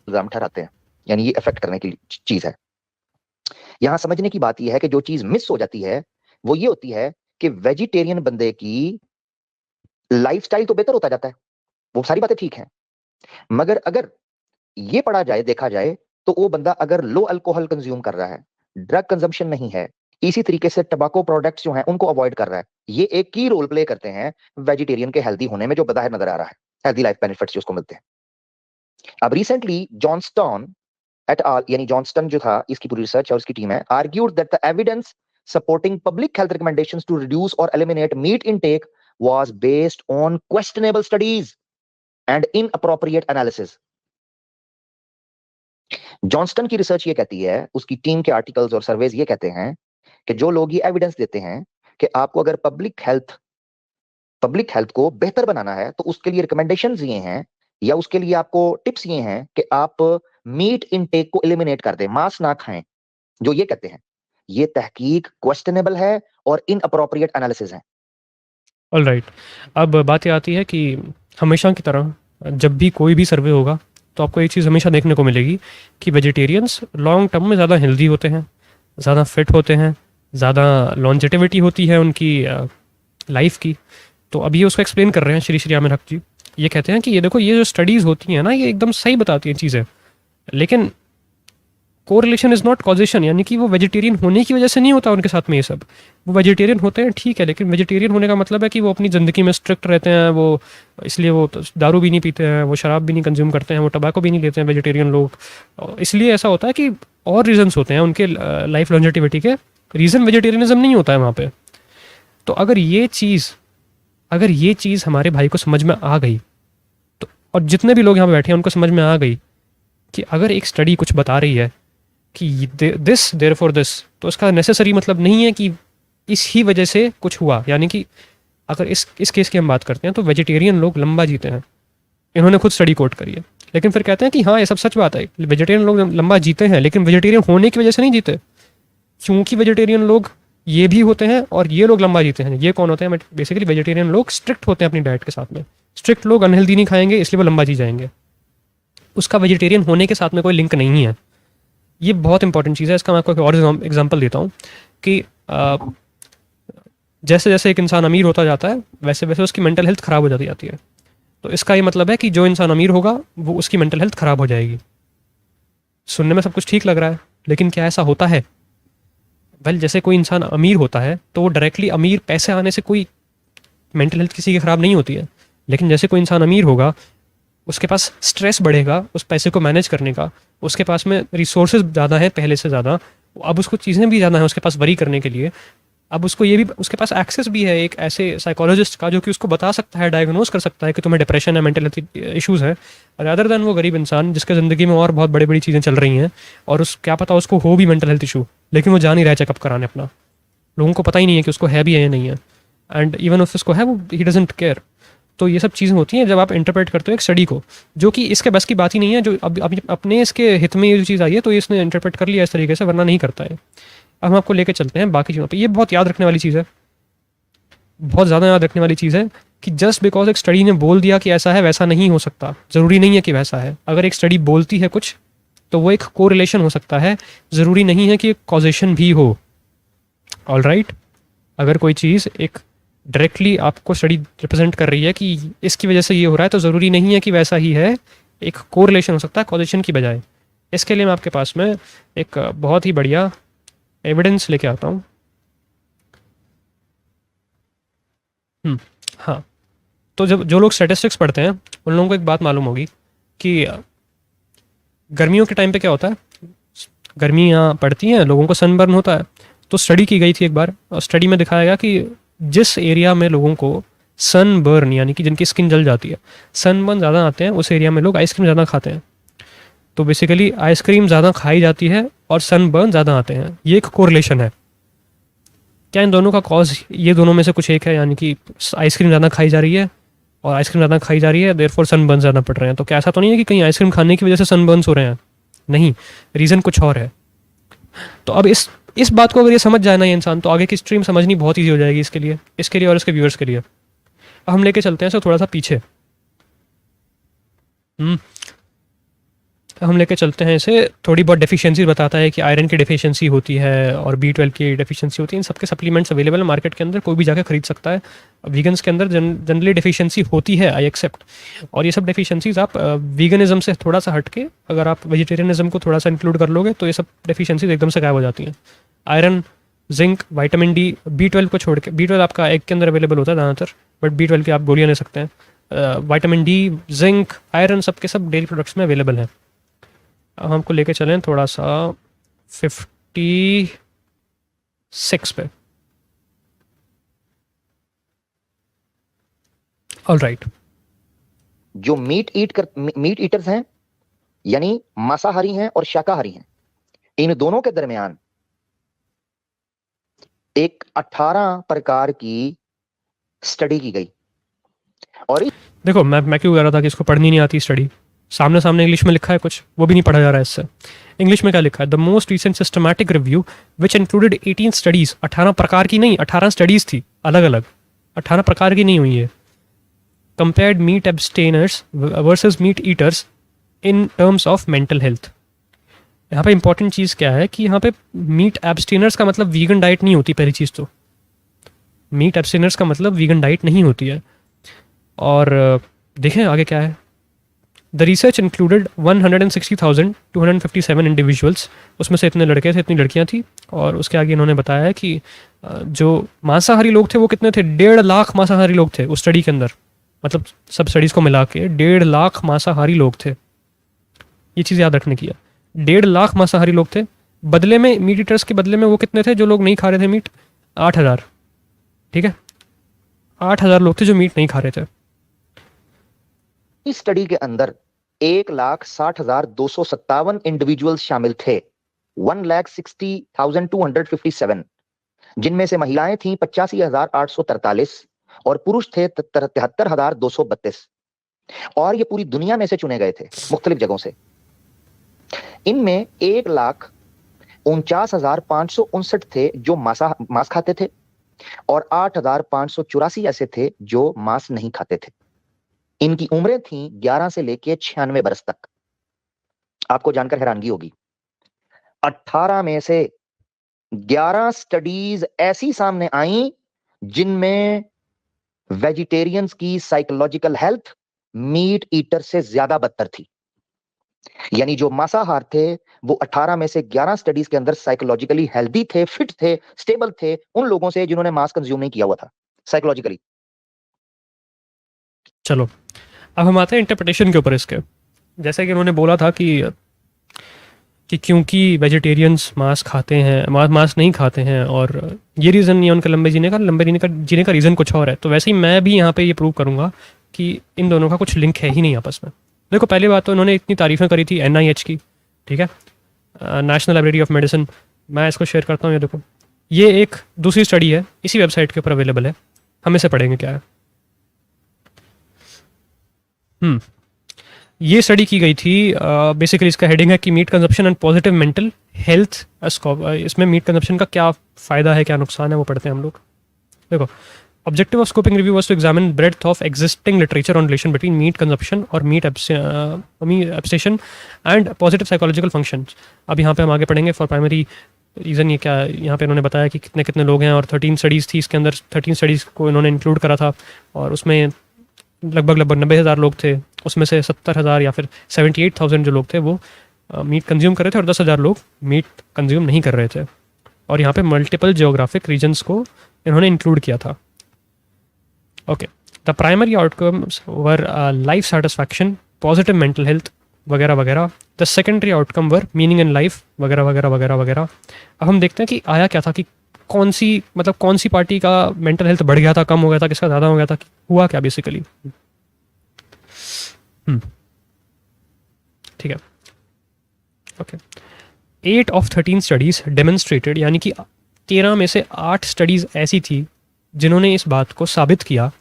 इल्जाम ठहराते हैं, यानी ये इफेक्ट करने की चीज है। यहां समझने की बात यह है कि जो चीज मिस हो जाती है वो ये होती है कि वेजिटेरियन बंदे की लाइफस्टाइल तो बेहतर होता जाता है, वो सारी बातें ठीक हैं, मगर अगर ये पढ़ा जाए, देखा जाए, तो वो बंदा अगर लो अल्कोहल कंज्यूम कर रहा है, ड्रग कंजम्पशन नहीं है, इसी तरीके से टबाको प्रोडक्ट्स जो हैं उनको अवॉइड कर रहा है, ये एक की रोल प्ले करते हैं वेजिटेरियन के हेल्दी होने में, जो बज़ाहिर नजर आ रहा है, हेल्दी लाइफ बेनिफिट्स जो उसको मिलते हैं। अब रिसेंटली जॉनस्टन एट आल, यानी जॉनस्टन जो था, इसकी पूरी रिसर्च और उसकी टीम है, argued that the evidence supporting public health recommendations to reduce or eliminate meat intake was based on questionable studies and inappropriate analysis. Johnston की रिसर्च ये कहती है, उसकी टीम के आर्टिकल्स और सर्वेज ये कहते हैं कि जो लोग ये एविडेंस देते हैं कि आपको अगर पब्लिक हेल्थ को बेहतर बनाना है तो उसके लिए रिकमेंडेशंस ये हैं, या उसके लिए आपको टिप्स ये हैं कि आप मीट इनटेक को एलिमिनेट कर दें, मांस ना खाएं, जो ये कहते हैं, ये तहकीक क्वेश्चनेबल है और इनअप्रोप्रिएट एनालिसिस है। ऑलराइट, अब बात ये आती है कि हमेशा की तरह जब भी कोई भी सर्वे होगा तो आपको एक चीज़ हमेशा देखने को मिलेगी कि वेजिटेरियंस लॉन्ग टर्म में ज़्यादा हेल्दी होते हैं, ज़्यादा फिट होते हैं, ज़्यादा लॉन्जेटिविटी होती है उनकी लाइफ की। तो अब ये उसको एक्सप्लेन कर रहे हैं श्री आमिर हक जी। ये कहते हैं कि ये देखो, ये जो स्टडीज़ होती हैं ना, ये एकदम सही बताती हैं चीज़ें, लेकिन कोरिलेशन इज़ नॉट कॉजेशन, यानी कि वो वेजिटेरियन होने की वजह से नहीं होता उनके साथ में ये सब। वो वेजिटेरियन होते हैं ठीक है, लेकिन वेजिटेरियन होने का मतलब है कि वो अपनी ज़िंदगी में स्ट्रिक्ट रहते हैं, वो इसलिए वो दारू भी नहीं पीते हैं, वो शराब भी नहीं कंज्यूम करते हैं, वो टबाको भी नहीं लेते हैं वेजिटेरियन लोग। इसलिए ऐसा होता है कि और रीजंस होते हैं उनके लाइफ लॉन्जेटिविटी के, रीज़न वेजिटेरियनिज्म नहीं होता है वहाँ पर। तो अगर ये चीज़ हमारे भाई को समझ में आ गई, तो और जितने भी लोग यहाँ पे बैठे हैं उनको समझ में आ गई कि अगर एक स्टडी कुछ बता रही है कि दिस देयर फॉर दिस, तो उसका नेसेसरी मतलब नहीं है कि इस ही वजह से कुछ हुआ। यानी कि अगर इस केस की हम बात करते हैं तो वेजिटेरियन लोग लंबा जीते हैं, इन्होंने खुद स्टडी कोट करी है, लेकिन फिर कहते हैं कि हाँ ये सब सच बात है, वेजिटेरियन लोग लंबा जीते हैं, लेकिन वेजिटेरियन होने की वजह से नहीं जीते, क्योंकि वेजिटेरियन लोग ये भी होते हैं और ये लोग लंबा जीते हैं। ये कौन होते हैं? बेसिकली वेजिटेरियन लोग स्ट्रिक्ट होते हैं अपनी डाइट के साथ में, स्ट्रिक्ट लोग अनहेल्दी नहीं खाएंगे इसलिए वो लंबा जी जाएंगे, उसका वेजिटेरियन होने के साथ में कोई लिंक नहीं है। ये बहुत इंपॉर्टेंट चीज़ है। इसका मैं आपको एक और एग्जांपल देता हूँ कि जैसे जैसे एक इंसान अमीर होता जाता है वैसे वैसे उसकी मेंटल हेल्थ ख़राब हो जाती है। तो इसका ये मतलब है कि जो इंसान अमीर होगा वो उसकी मेंटल हेल्थ ख़राब हो जाएगी। सुनने में सब कुछ ठीक लग रहा है, लेकिन क्या ऐसा होता है? वेल, जैसे कोई इंसान अमीर होता है तो वो डायरेक्टली अमीर पैसे आने से कोई मेंटल हेल्थ किसी की ख़राब नहीं होती है, लेकिन जैसे कोई इंसान अमीर होगा उसके पास स्ट्रेस बढ़ेगा उस पैसे को मैनेज करने का, उसके पास में रिसोर्सेज ज़्यादा है पहले से ज़्यादा, अब उसको चीज़ें भी ज़्यादा हैं उसके पास वरी करने के लिए। अब उसको ये भी, उसके पास एक्सेस भी है एक ऐसे साइकोलॉजिस्ट का जो कि उसको बता सकता है, डायग्नोज कर सकता है कि तुम्हें डिप्रेशन है, मेंटल हेल्थ इश्यूज़ है, अदर दैन वो गरीब इंसान जिसके ज़िंदगी में और बहुत बड़ी बड़ी चीज़ें चल रही हैं और उस क्या पता उसको हो भी मेंटल हेल्थ इशू, लेकिन वो जा नहीं रहा है चेकअप कराने अपना, लोगों को पता ही नहीं है कि उसको है भी है या नहीं है, एंड इवन उस उसको है वो ही डजंट केयर। तो ये सब चीज़ें होती हैं जब आप इंटरप्रेट करते हो एक स्टडी को, जो कि इसके बस की बात ही नहीं है, जो अब अपने इसके हित में ये जो चीज़ आई है तो इसने इंटरप्रेट कर लिया इस तरीके से, वरना नहीं करता है। अब हम आपको लेके चलते हैं बाकी चीज़ों पे। ये बहुत याद रखने वाली चीज़ है, बहुत ज़्यादा याद रखने वाली चीज़ है कि जस्ट बिकॉज एक स्टडी ने बोल दिया कि ऐसा है, वैसा नहीं हो सकता, ज़रूरी नहीं है कि वैसा है। अगर एक स्टडी बोलती है कुछ तो वो एक कोरिलेशन हो सकता है, ज़रूरी नहीं है कि एक कॉजेशन भी हो। ऑलराइट, अगर कोई चीज़ एक डायरेक्टली आपको स्टडी रिप्रेजेंट कर रही है कि इसकी वजह से ये हो रहा है, तो ज़रूरी नहीं है कि वैसा ही है, एक कोरिलेशन हो सकता है कॉजेशन की बजाय। इसके लिए मैं आपके पास में एक बहुत ही बढ़िया एविडेंस लेके आता हूँ। हाँ, तो जब जो लोग स्टैटिस्टिक्स पढ़ते हैं उन लोगों को एक बात मालूम होगी कि गर्मियों के टाइम पे क्या होता है, गर्मियाँ पड़ती हैं, लोगों को सनबर्न होता है। तो स्टडी की गई थी एक बार, और स्टडी में दिखाया गया कि जिस एरिया में लोगों को सनबर्न यानी कि जिनकी स्किन जल जाती है, सनबर्न ज़्यादा आते हैं, उस एरिया में लोग आइसक्रीम ज़्यादा खाते हैं। तो बेसिकली आइसक्रीम ज़्यादा खाई जाती है और सनबर्न ज़्यादा आते हैं, ये एक कोरिलेशन है। क्या इन दोनों का कॉज ये दोनों में से कुछ एक है, यानी कि आइसक्रीम ज़्यादा खाई जा रही है, और आइसक्रीम ज़्यादा खाई जा रही है, देयरफॉर सनबर्न ज़्यादा पड़ रहे हैं। तो क्या ऐसा तो नहीं है कि कहीं आइसक्रीम खाने की वजह से सनबर्न्स हो रहे हैं? नहीं, रीज़न कुछ और है। तो अब इस बात को अगर ये समझ जाए ना ये इंसान, तो आगे की स्ट्रीम समझनी बहुत ईजी हो जाएगी इसके लिए और इसके व्यूअर्स के लिए। अब हम लेके चलते हैं इसे थोड़ा सा पीछे। हम लेके चलते हैं इसे, थोड़ी बहुत डेफिशिएंसी बताता है कि आयरन की डेफिशिएंसी होती है और B12 की डेफिशिएंसी होती है। इन सबके सप्लीमेंट्स अवेलेबल है मार्केट के अंदर, कोई भी जाकर खरीद सकता है। वीगन्स के अंदर जनरली डेफिशिएंसी होती है, आई एक्सेप्ट। और ये सब डेफिशिएंसीज आप वीगनिज्म से थोड़ा सा हटके अगर आप वेजिटेरियनिज्म को थोड़ा सा इंक्लूड कर लोगे तो ये सब डेफिशिएंसीज एकदम से गायब हो जाती हैं। Iron, zinc, vitamin D, B12 को छोड़ के, B12 आपका एग के अंदर अवेलेबल होता है ज़्यादातर, बट B12 की आप गोलियाँ ले सकते हैं। विटामिन डी, जिंक, आयरन सबके सब डेयरी प्रोडक्ट्स में अवेलेबल है। अब हमको लेके चलें थोड़ा सा 56 पे। All right. जो मीट ईटर्स हैं, यानी मांसाहारी हैं और शाकाहारी हैं, इन दोनों के दरमियान एक 18 प्रकार की स्टडी की गई। और देखो मैं क्यों कह रहा था कि इसको पढ़नी नहीं आती स्टडी, सामने सामने इंग्लिश में लिखा है कुछ, वो भी नहीं पढ़ा जा रहा है इससे। इंग्लिश में क्या लिखा है? The most recent systematic review which included 18 studies, 18 प्रकार की नहीं, 18 स्टडीज थी अलग अलग, 18 प्रकार की नहीं हुई है। Compared meat abstainers versus meat eaters in terms of mental health. यहाँ पे इंपॉर्टेंट चीज़ क्या है कि यहाँ पे मीट एब्स्टेनर्स का मतलब वीगन डाइट नहीं होती। पहली चीज़ तो मीट एब्स्टेनर्स का मतलब वीगन डाइट नहीं होती है। और देखें आगे क्या है। द रिसर्च इंक्लूडेड 160,257 इंडिविजुअल्स, उसमें से इतने लड़के थे इतनी लड़कियां थी। और उसके आगे इन्होंने बताया है कि जो मांसाहारी लोग थे वो कितने थे, 1.5 लाख मांसाहारी लोग थे उस स्टडी के अंदर। मतलब सब स्टडीज़ को मिला के 1.5 लाख मांसाहारी लोग थे। ये चीज़ याद रखने की है, 1.5 लाख मांसाहारी लोग थे। बदले में मीट ईटर्स के बदले में वो कितने थे जो लोग नहीं खा रहे थे मीट? 8,000। ठीक है, 8,000 लोग थे जो मीट नहीं खा रहे थे। इस स्टडी के अंदर 1,60,257 इंडिविजुअल्स शामिल थे, 1,60,257, जिनमें से महिलाएं थीं 85,843 और पुरुष थे 73,232। और ये पूरी दुनिया में से चुने गए थे, मुख्तलिफ जगहों से। इनमें 1,49,559 थे जो मांस खाते थे और 8,584 ऐसे थे जो मांस नहीं खाते थे। इनकी उम्रें थीं 11 से लेके 96 बरस तक। आपको जानकर हैरानगी होगी, 18 में से 11 स्टडीज ऐसी सामने आई जिनमें वेजिटेरियंस की साइकोलॉजिकल हेल्थ मीट ईटर से ज्यादा बदतर थी। यानी जो मांसाहार थे वो 18 में से 11 स्टडीज के अंदर साइकोलॉजिकली हेल्दी थे, फिट थे, स्टेबल थे उन लोगों से जिन्होंने मांस कंज्यूम नहीं किया हुआ था साइकोलॉजिकली। चलो अब हम आते हैं इंटरप्रिटेशन के ऊपर इसके। जैसे कि उन्होंने बोला था कि क्योंकि वेजिटेरियंस मांस खाते हैं, मांस नहीं खाते हैं, और ये रीज़न नहीं है उनका लंबे जीने का रीज़न कुछ और है। तो वैसे ही मैं भी यहाँ पे ये प्रूव करूँगा कि इन दोनों का कुछ लिंक है ही नहीं आपस में। देखो पहली बात तो उन्होंने इतनी तारीफ़ें करी थी NIH की, ठीक है, नेशनल लाइब्रेरी ऑफ मेडिसिन। मैं इसको शेयर करता हूँ, ये देखो, ये एक दूसरी स्टडी है, इसी वेबसाइट के ऊपर अवेलेबल है। हम इसे पढ़ेंगे क्या है। ये स्टडी की गई थी, बेसिकली इसका हेडिंग है कि meat consumption and positive mental health. इसमें मीट कंजप्शन का क्या फ़ायदा है, क्या नुकसान है, वो पढ़ते हैं हम लोग। देखो, objective of scoping review was to examine breadth of existing literature on relation between meat consumption और meat abstention and positive psychological functions. अब यहाँ पे हम आगे पढ़ेंगे। फॉर प्राइमरी रीज़न ये क्या है, यहाँ पे इन्होंने बताया कि कितने कितने लोग हैं, और 13 स्टडीज़ थी इसके अंदर। 13 स्टडीज़ को इन्होंने इंक्लूड करा था, और उसमें लगभग 90,000 लोग थे। उसमें से 70,000 या फिर 78,000 जो लोग थे वो मीट कंज्यूम कर रहे थे, और 10,000 लोग मीट कंज्यूम नहीं कर रहे थे। और यहाँ पे मल्टीपल जियोग्राफिक रीजन्स को इन्होंने इंक्लूड किया था। Okay, the primary outcomes were life satisfaction, positive mental health वगैरह वगैरह। The secondary outcome were meaning in life वगैरह वगैरह वगैरह वगैरह। अब हम देखते हैं कि आया क्या था, कि कौन सी पार्टी का मेंटल हेल्थ बढ़ गया था, कम हो गया था, किसका ज़्यादा हो गया था, हुआ क्या बेसिकली। ठीक है, ओके। 8 of 13 स्टडीज़ डेमोन्स्ट्रेटेड, यानी कि 13 में से 8 स्टडीज़ ऐसी थी जिन्होंने इस बात को साबित किया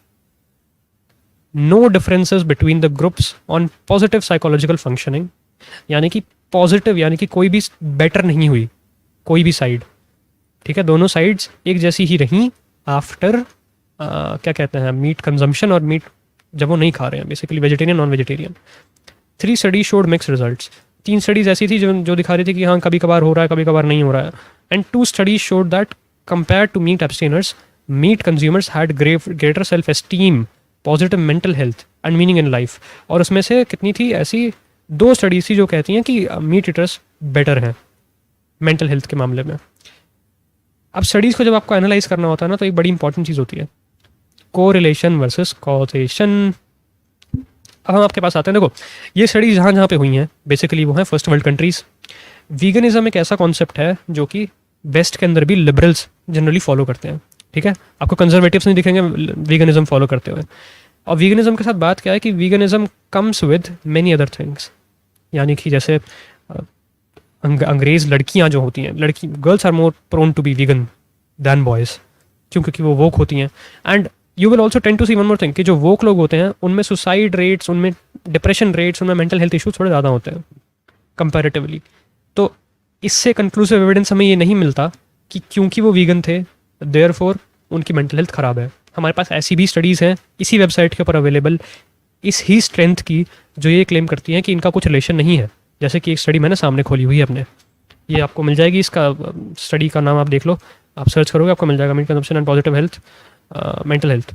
no differences between the groups on positive psychological functioning, यानी कि पॉजिटिव यानी कि कोई भी बेटर नहीं हुई कोई भी साइड, ठीक है, दोनों साइड्स एक जैसी ही रहीं आफ्टर क्या कहते हैं मीट कंजम्पशन, और मीट जब वो नहीं खा रहे हैं, basically vegetarian non vegetarian. 3 study showed mix results, 3 studies ऐसी थी जो दिखा रही थी कि हाँ कभी कभार हो रहा है कभी कभार नहीं हो रहा है, and 2 studies showed that compare to meat abstainers meat consumers had greater self esteem, positive mental health and meaning in life. और उसमें से कितनी थी ऐसी 2 स्टडीज थी जो कहती हैं कि मीट ईटर्स बेटर हैं मेंटल हेल्थ के मामले में। अब स्टडीज़ को जब आपको एनालाइज करना होता है ना, तो एक बड़ी इंपॉर्टेंट चीज़ होती है कोरिलेशन वर्सेस कॉजेशन। अब हम आपके पास आते हैं, देखो ये स्टडीज जहाँ जहाँ पे हुई हैं बेसिकली वो हैं फर्स्ट वर्ल्ड कंट्रीज़। वीगनिज्म एक ऐसा कॉन्सेप्ट है जो कि वेस्ट के अंदर भी लिबरल्स जनरली फॉलो करते हैं, ठीक है, आपको कंजर्वेटिव्स नहीं दिखेंगे वीगनिज्म फॉलो करते हुए। और वीगनिज्म के साथ बात क्या है कि veganism comes with many other things, यानी कि जैसे अंग्रेज़ लड़कियां जो होती हैं, लड़की girls are more prone to be vegan than boys, क्योंकि वो वोक होती हैं। And you will also tend to see one more thing कि जो वोक लोग होते हैं उनमें सुसाइड रेट्स, उनमें डिप्रेशन रेट्स, उनमें मेंटल हेल्थ इशूज थोड़े ज़्यादा होते हैं कंपैरेटिवली। तो इससे कंक्लूसिव एविडेंस हमें ये नहीं मिलता कि क्योंकि वो वीगन थे देयरफॉर उनकी मेंटल हेल्थ ख़राब है। हमारे पास ऐसी भी स्टडीज़ हैं इसी वेबसाइट के ऊपर अवेलेबल इस ही स्ट्रेंथ की जो ये क्लेम करती हैं कि इनका कुछ रिलेशन नहीं है। जैसे कि एक स्टडी मैंने सामने खोली हुई है अपने, ये आपको मिल जाएगी, इसका स्टडी का नाम आप देख लो, आप सर्च करोगे आपको मिल जाएगा, meat consumption and positive health mental health,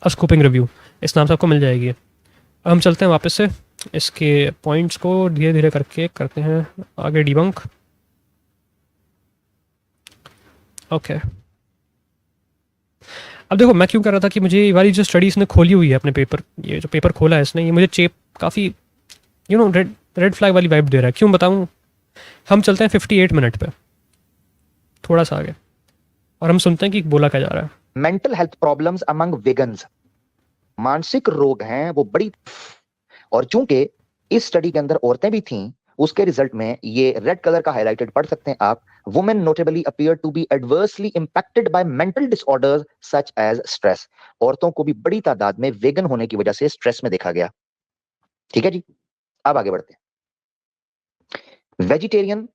a scoping review, इस नाम से आपको मिल जाएगी। अब हम चलते हैं वापस से इसके पॉइंट्स को धीरे धीरे करके करते हैं आगे डिबंक। ओके, अब देखो मैं क्यों कर रहा था कि मुझे ये वाली जो स्टडी इसने खोली हुई है अपने पेपर, ये जो पेपर खोला है इसने, ये मुझे चेप काफ़ी रेड फ्लैग वाली वाइब दे रहा है। क्यों बताऊँ, हम चलते हैं 58 मिनट पे थोड़ा सा आगे और हम सुनते हैं कि बोला क्या जा रहा है। Mental health problems among vegans, मानसिक रोग हैं वो बड़ी, और चूंकि इस स्टडी के अंदर औरतें भी थीं, उसके रिजल्ट में ये रेड कलर का हाईलाइटेड पढ़ सकते हैं आप, women notably appear to be adversely impacted by mental disorders such as stress. औरतों को भी बड़ी तादाद में वेगन होने की वजह से स्ट्रेस में देखा गया। ठीक है जी, अब आगे बढ़ते हैं। Vegetarian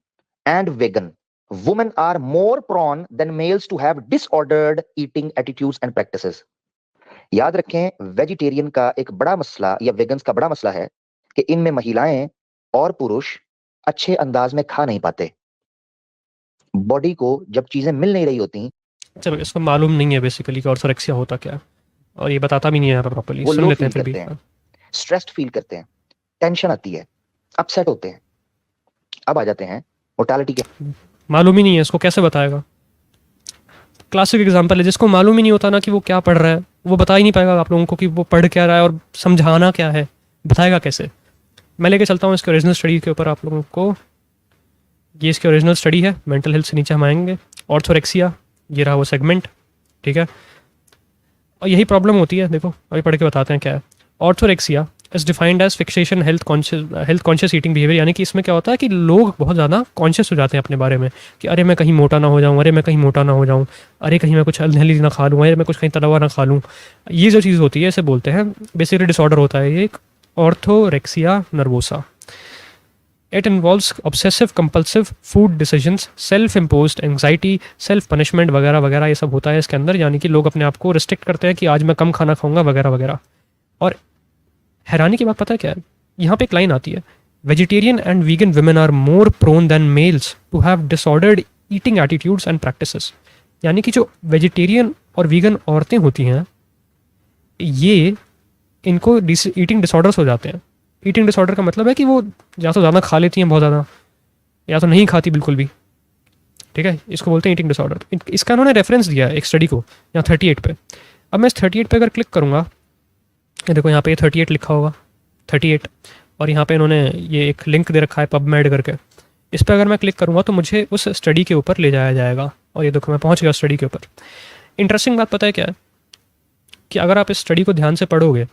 and vegan women are more prone than males to have disordered eating attitudes and practices। याद रखें वेजिटेरियन का एक बड़ा मसला या वेगन्स का बड़ा मसला है कि इनमें महिलाएं और पुरुष अच्छे अंदाज में खा नहीं पाते। बॉडी को जब चीजें मिल नहीं रही होती, चलो इसको मालूम नहीं है बेसिकली कि ऑर्थोरेक्सिया होता क्या है, और ये बताता भी नहीं है यहाँ पे प्रॉपर्ली, वो सुन लो लेते हैं फील फिर भी। करते हैं, स्ट्रेस्ड फील करते हैं, टेंशन आती है, अपसेट होते हैं। अब आ जाते हैं मोर्टालिटी के। मालूम ही नहीं है इसको कैसे बताएगा, क्लासिक एग्जांपल है, जिसको मालूम ही नहीं होता ना कि वो क्या पढ़ रहा है, वो बता ही नहीं पाएगा आप लोगों को कि वो पढ़ क्या रहा है और समझाना क्या है, बताएगा कैसे। मैं लेके चलता हूँ इसके ओरिजिनल स्टडी के ऊपर आप लोगों को। ये इसकी ओरिजिनल स्टडी है, मेंटल हेल्थ से नीचे हम आएंगे, ऑर्थोरेक्सिया, ये रहा वो सेगमेंट, ठीक है। और यही प्रॉब्लम होती है, देखो अभी पढ़ के बताते हैं क्या है। Orthorexia is defined as fixation health conscious eating behaviour, यानी कि इसमें क्या होता है कि लोग बहुत ज़्यादा कॉन्शियस हो जाते हैं अपने बारे में कि अरे मैं कहीं मोटा ना हो जाऊँ, अरे मैं कहीं मोटा ना हो जाऊँ, अरे कहीं मैं कुछ अनहेल्दी ना खा लूँ, अरे मैं कुछ कहीं तला हुआ ना खा लूँ। ये जो चीज़ होती है इसे बोलते हैं बेसिकली डिसऑर्डर होता है ये एक orthorexia nervosa. It involves obsessive compulsive food decisions, self imposed anxiety, self punishment वगैरह वगैरह, ये सब होता है इसके अंदर, यानी कि लोग अपने आप को रिस्ट्रिक्ट करते हैं कि आज मैं कम खाना खाऊंगा वगैरह वगैरह। और हैरानी की बात पता है क्या है, यहाँ पे एक लाइन आती है, vegetarian and vegan women are more prone than males to have disordered eating attitudes and practices. यानी कि जो वेजिटेरियन और वीगन औरतें होती हैं ये इनको ईटिंग डिसऑर्डर्स हो जाते हैं। ईटिंग डिसऑर्डर का मतलब है कि वो या तो ज़्यादा खा लेती हैं बहुत ज़्यादा, या तो नहीं खाती बिल्कुल भी, ठीक है, इसको बोलते हैं ईटिंग डिसऑर्डर। इसका उन्होंने रेफरेंस दिया है एक स्टडी को यहाँ 38 पे। अब मैं इस 38 पे अगर क्लिक करूँगा, ये देखो यहाँ पे 38 लिखा होगा 38, और यहाँ पे इन्होंने ये एक लिंक दे रखा है पबमेड करके, इस पर अगर मैं क्लिक करूँगा तो मुझे उस स्टडी के ऊपर ले जाया जाएगा, और ये देखो मैं पहुँच गया स्टडी के ऊपर। इंटरेस्टिंग बात पता है क्या है कि अगर आप इस स्टडी को ध्यान से पढ़ोगे,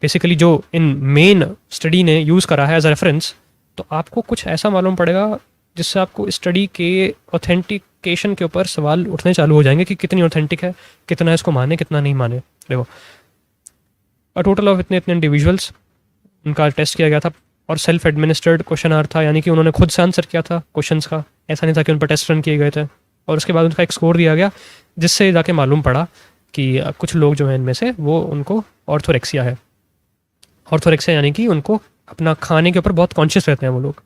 बेसिकली जो इन मेन स्टडी ने यूज़ करा है एज अ रेफरेंस, तो आपको कुछ ऐसा मालूम पड़ेगा जिससे आपको स्टडी के ऑथेंटिकेशन के ऊपर सवाल उठने चालू हो जाएंगे कि कितनी ऑथेंटिक है, कितना इसको माने कितना नहीं माने। देखो टोटल ऑफ इतने इतने इंडिविजुअल्स, उनका टेस्ट किया गया था और सेल्फ एडमिनिस्टर्ड क्वेश्चन आर था, यानी कि उन्होंने खुद से आंसर किया था क्वेश्चंस का, ऐसा नहीं था कि उन पर टेस्ट रन किए गए थे। और उसके बाद उनका एक स्कोर दिया गया, जिससे जाके मालूम पड़ा कि कुछ लोग जो हैं इनमें से वो उनको ऑर्थोरेक्सिया है। ऑर्थोरेक्सिया यानी कि उनको अपना खाने के ऊपर बहुत कॉन्शियस रहते हैं वो लोग।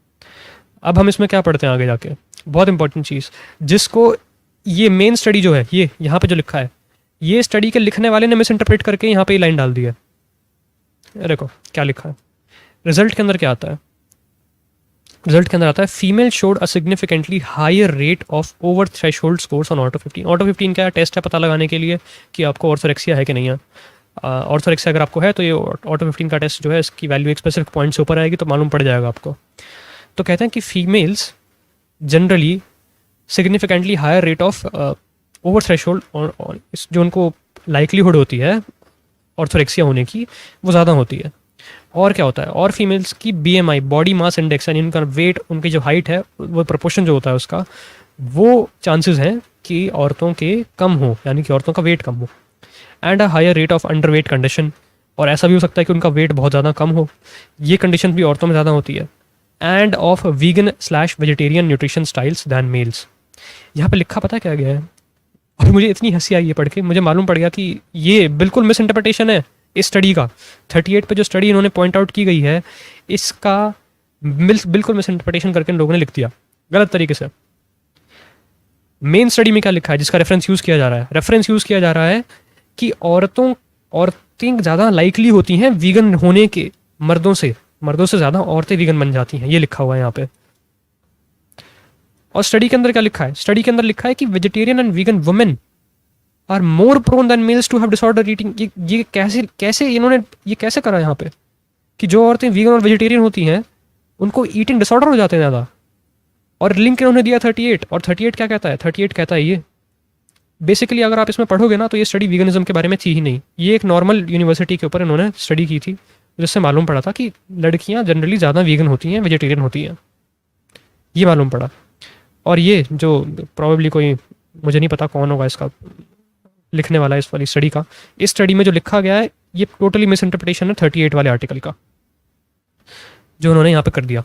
अब हम इसमें क्या पढ़ते हैं आगे जाके, बहुत इंपॉर्टेंट चीज़, जिसको ये मेन स्टडी जो है, ये यहाँ पे जो लिखा है, ये स्टडी के लिखने वाले ने मिस इंटरप्रेट करके यहाँ पे लाइन डाल दी है। देखो क्या लिखा है रिजल्ट के अंदर, क्या आता है रिजल्ट के अंदर आता है, female showed a significantly higher rate of over threshold scores on ORTO 15। ORTO 15 क्या टेस्ट है पता लगाने के लिए कि आपको ऑर्थोरेक्सिया है कि नहीं है। ऑर्थोरेक्सिया अगर आपको है तो ये ऑटो 15 का टेस्ट जो है, इसकी वैल्यू एक स्पेसिफिक पॉइंट से ऊपर आएगी तो मालूम पड़ जाएगा आपको। तो कहते हैं कि females generally significantly higher rate of over threshold, और जो उनको लाइकलीहुड होती है ऑर्थोरेक्सिया होने की, वो ज़्यादा होती है। और क्या होता है, और फीमेल्स की BMI, बॉडी मास इंडेक्स, यानी उनका वेट, उनकी जो हाइट है, वो प्रोपोर्शन जो होता है उसका, वो चांसेस हैं कि औरतों के कम हो, यानी कि औरतों का वेट कम हो। And a higher rate of under weight condition, और ऐसा भी हो सकता है कि उनका वेट बहुत ज़्यादा कम हो, ये कंडीशन भी औरतों में ज़्यादा होती है। And of vegan vegetarian nutrition styles than males. यहाँ पे लिखा पता क्या गया है, और मुझे इतनी हंसी आई है पढ़ के, मुझे मालूम पड़ गया कि ये बिल्कुल मिस इंटरप्रिटेशन है इस स्टडी का। 38 पे जो स्टडी इन्होंने पॉइंट आउट की गई है, इसका बिल्कुल मिस इंटरप्रिटेशन करके इन लोगों ने लिख दिया गलत तरीके से। मेन स्टडी में क्या लिखा है जिसका रेफरेंस यूज़ किया जा रहा है, रेफरेंस यूज़ किया जा रहा है कि औरतें ज़्यादा लाइकली होती हैं वीगन होने के मर्दों से ज़्यादा औरतें वीगन बन जाती हैं, ये लिखा हुआ है यहाँ पे। और स्टडी के अंदर क्या लिखा है, स्टडी के अंदर लिखा है कि vegetarian and vegan women are more prone than males to have disorder eating. ये कैसे इन्होंने ये कैसे करा यहाँ पे कि जो औरतें वीगन और वेजिटेरियन होती हैं उनको ईटिंग डिसऑर्डर हो जाते हैं ज़्यादा। और लिंक इन्होंने दिया 38, और 38 क्या कहता है, 38 कहता है ये बेसिकली, अगर आप इसमें पढ़ोगे ना तो ये स्टडी वीगनिज्म के बारे में थी ही नहीं, ये एक नॉर्मल यूनिवर्सिटी के ऊपर इन्होंने स्टडी की थी, जिससे मालूम पड़ा था कि लड़कियाँ जनरली ज़्यादा वीगन होती हैं, वेजिटेरियन होती हैं, ये मालूम पड़ा। और ये जो प्रॉबेबली कोई, मुझे नहीं पता कौन होगा इसका लिखने वाला इस वाली स्टडी का, इस स्टडी में जो लिखा गया है ये टोटली मिस इंटरप्रिटेशन है 38 वाले आर्टिकल का, जो उन्होंने यहाँ पे कर दिया।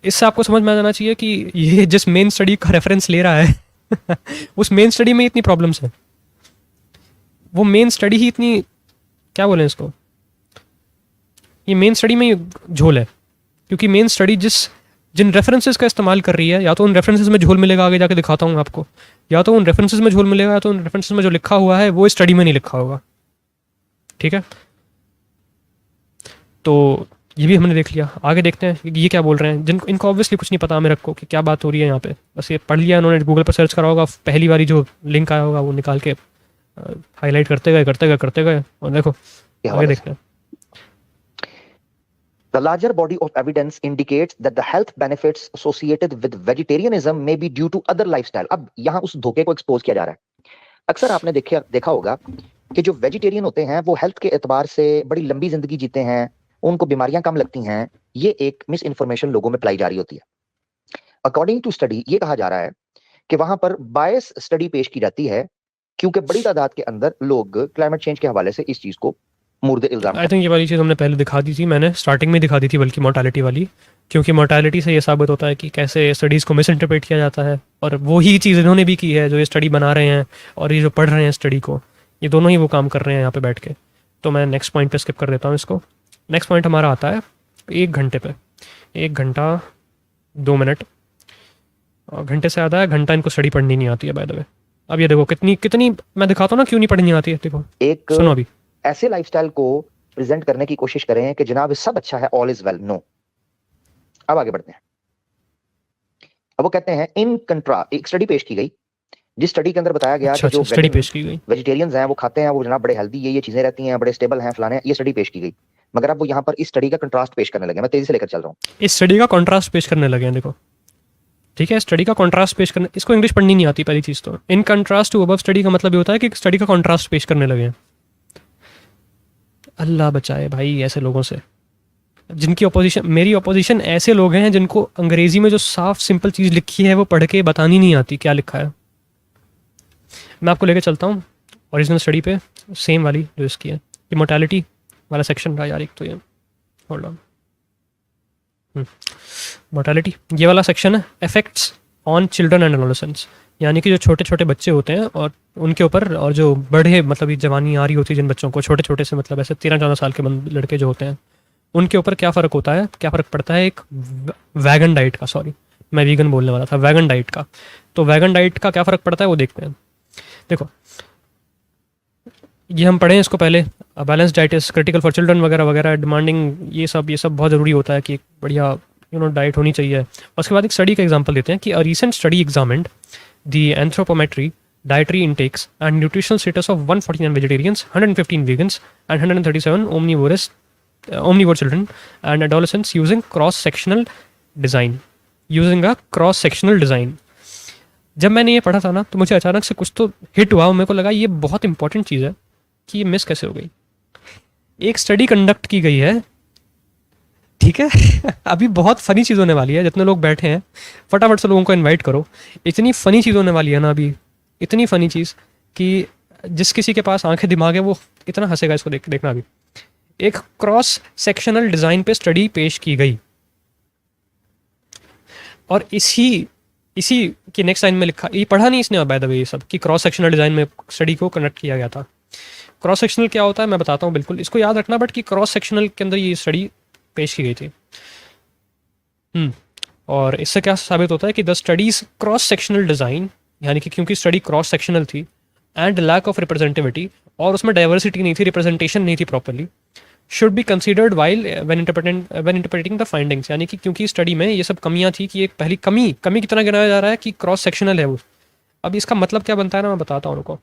इससे आपको समझ में आ जाना चाहिए कि ये जिस मेन स्टडी का रेफरेंस ले रहा है उस मेन स्टडी में इतनी प्रॉब्लम्स हैं, वो मेन स्टडी ही इतनी, क्या बोलें इसको, ये मेन स्टडी में झोल है, क्योंकि मेन स्टडी जिन रेफरेंसेस का इस्तेमाल कर रही है, या तो उन रेफरेंसेस में झोल मिलेगा, आगे जाके दिखाता हूँ आपको, या तो उन रेफरेंसेस में झोल मिलेगा, या तो उन रेफरेंसेस में जो लिखा हुआ है वो स्टडी में नहीं लिखा होगा। ठीक है, तो ये भी हमने देख लिया। आगे देखते हैं ये क्या बोल रहे हैं, जिनको इनको ऑब्वियसली कुछ नहीं पता मेरे को कि क्या बात हो रही है यहाँ पे, बस ये पढ़ लिया उन्होंने, गूगल पर सर्च करा होगा, पहली बारी जो लिंक आया होगा वो निकाल के हाईलाइट करते गए और देखो आगे देखते हैं। The larger body of evidence indicates that the health benefits associated with vegetarianism may be due to other lifestyle. अब यहाँ उस धोखे को एक्सपोज किया जा रहा है। अक्सर आपने देखा होगा कि जो वेजिटेरियन होते हैं वो हेल्थ के एतबार से बड़ी लंबी जिंदगी जीते हैं, उनको बीमारियां कम लगती हैं, ये एक मिस इन्फॉर्मेशन लोगों में फैलाई जा रही होती है। अकॉर्डिंग टू स्टडी ये कहा जा रहा है कि वहां पर बायस स्टडी पेश की जाती है, क्योंकि बड़ी तादाद के अंदर लोग क्लाइमेट चेंज के हवाले से इस चीज को मुर्दे इल्जाम। आई थिंक ये वाली चीज़ हमने पहले दिखा दी थी, मैंने स्टार्टिंग में दिखा दी थी बल्कि, मोर्टालिटी वाली, क्योंकि मोर्टालिटी से ये साबित होता है कि कैसे स्टडीज़ को मिस इंटरप्रेट किया जाता है, और वही चीज़ इन्होंने भी की है, जो ये स्टडी बना रहे हैं और ये जो पढ़ रहे हैं स्टडी को, ये दोनों ही वो काम कर रहे हैं यहाँ पे बैठ के। तो मैं नेक्स्ट पॉइंट पे स्किप कर देता हूँ इसको। नेक्स्ट पॉइंट हमारा आता है 1 घंटे पे, 1 घंटा 2 मिनट, और घंटे से ज़्यादा है, घंटा इनको स्टडी पढ़नी नहीं आती है बाय द वे। अब ये देखो कितनी मैं दिखाता हूँ ना क्यों नहीं पढ़नी आती है। देखो एक सुनो, अभी ऐसे लाइफस्टाइल को प्रेजेंट करने की कोशिश करें कि जनाब सब अच्छा है, ऑल इज वेल। नो, अब आगे बढ़ते हैं। अब वो कहते हैं इन कंट्रास्ट, एक स्टडी पेश की गई जिस स्टडी के अंदर बताया गया कि जो स्टडी पेश की गई, वेजिटेरियंस हैं वो खाते हैं, वो जनाब बड़े हेल्दी, ये चीजें रहती हैं, बड़े स्टेबल हैं, फलाने, ये स्टडी पेश की गई। मगर अब वो यहाँ पर इस स्टडी का कंट्रास्ट पेश करने लगे। मैं तेजी से लेकर चल रहा हूँ, इस स्टडी का कंट्रास्ट पेश करने लगे हैं। देखो ठीक है, स्टडी का कंट्रास्ट पेश करने, इसको इंग्लिश पढ़नी नहीं आती पहली चीज़ तो। In contrast to above study का मतलब ये होता है कि स्टडी का कंट्रास्ट पेश करने लगे हैं। अल्लाह बचाए भाई ऐसे लोगों से, जिनकी अपोजिशन, मेरी अपोजिशन ऐसे लोग हैं जिनको अंग्रेजी में जो साफ सिंपल चीज़ लिखी है वो पढ़ के बतानी नहीं आती क्या लिखा है। मैं आपको लेकर चलता हूँ ओरिजिनल स्टडी पे, सेम वाली जो इसकी है, कि मोर्टालिटी वाला सेक्शन रहा यार एक तो ये, होल्ड ऑन, मोर्टेलिटी, ये वाला सेक्शन है effects on children and adolescents, यानी कि जो छोटे छोटे बच्चे होते हैं और उनके ऊपर, और जो बड़े मतलब ये जवानी आ रही होती है जिन बच्चों को, छोटे छोटे से मतलब ऐसे 13-14 साल के लड़के जो होते हैं, उनके ऊपर क्या फ़र्क होता है, क्या फ़र्क पड़ता है एक वैगन डाइट का, सॉरी मैं वीगन बोलने वाला था, वैगन डाइट का। तो वैगन डाइट का क्या फ़र्क पड़ता है वो देखते हैं। देखो ये हम पढ़े हैं इसको पहले, balance diet is critical for children वगैरह वगैरह, डिमांडिंग, ये सब बहुत ज़रूरी होता है कि एक बढ़िया डाइट होनी चाहिए। उसके बाद एक स्टडी का एग्जांपल देते हैं कि a recent study examined the anthropometry, dietary intakes and nutritional status of 149 vegetarians, 115 vegans and 137 omnivore children and adolescents using cross-sectional design. जब मैंने ये पढ़ा था ना तो मुझे अचानक से कुछ तो हिट हुआ, मेरे को लगा ये बहुत इंपॉर्टेंट चीज़ है कि ये मिस कैसे हो गई। एक स्टडी कंडक्ट की गई है, ठीक है अभी बहुत फनी चीज़ होने वाली है, जितने लोग बैठे हैं फटाफट से लोगों को इनवाइट करो, इतनी फनी चीज़ होने वाली है ना अभी, इतनी फनी चीज़ कि जिस किसी के पास आंखें दिमाग है वो इतना हंसेगा इसको देखना। अभी एक क्रॉस सेक्शनल डिज़ाइन पे स्टडी पेश की गई और इसी की नेक्स्ट लाइन में लिखा, ये पढ़ा नहीं इसने बाय द वे ये सब, कि क्रॉस सेक्शनल डिज़ाइन में स्टडी को कनेक्ट किया गया था। क्रॉस सेक्शनल क्या होता है मैं बताता हूँ, बिल्कुल इसको याद रखना, बट कि क्रॉस सेक्शनल के अंदर ये स्टडी पेश की गई थी। और इससे क्या साबित होता है कि the studies cross sectional design, यानी कि क्योंकि स्टडी क्रॉस सेक्शनल थी एंड लैक ऑफ रिप्रेजेंटिविटी, और उसमें डाइवर्सिटी नहीं थी, रिप्रेजेंटेशन नहीं थी properly, should be considered while when interpreting the findings, यानी कि क्योंकि स्टडी में ये सब कमियां थी कि एक पहली कमी की तरह गिनाया जा रहा है कि क्रॉस सेक्शनल है वो। अब इसका मतलब क्या बनता है ना मैं बताता हूँ उनको,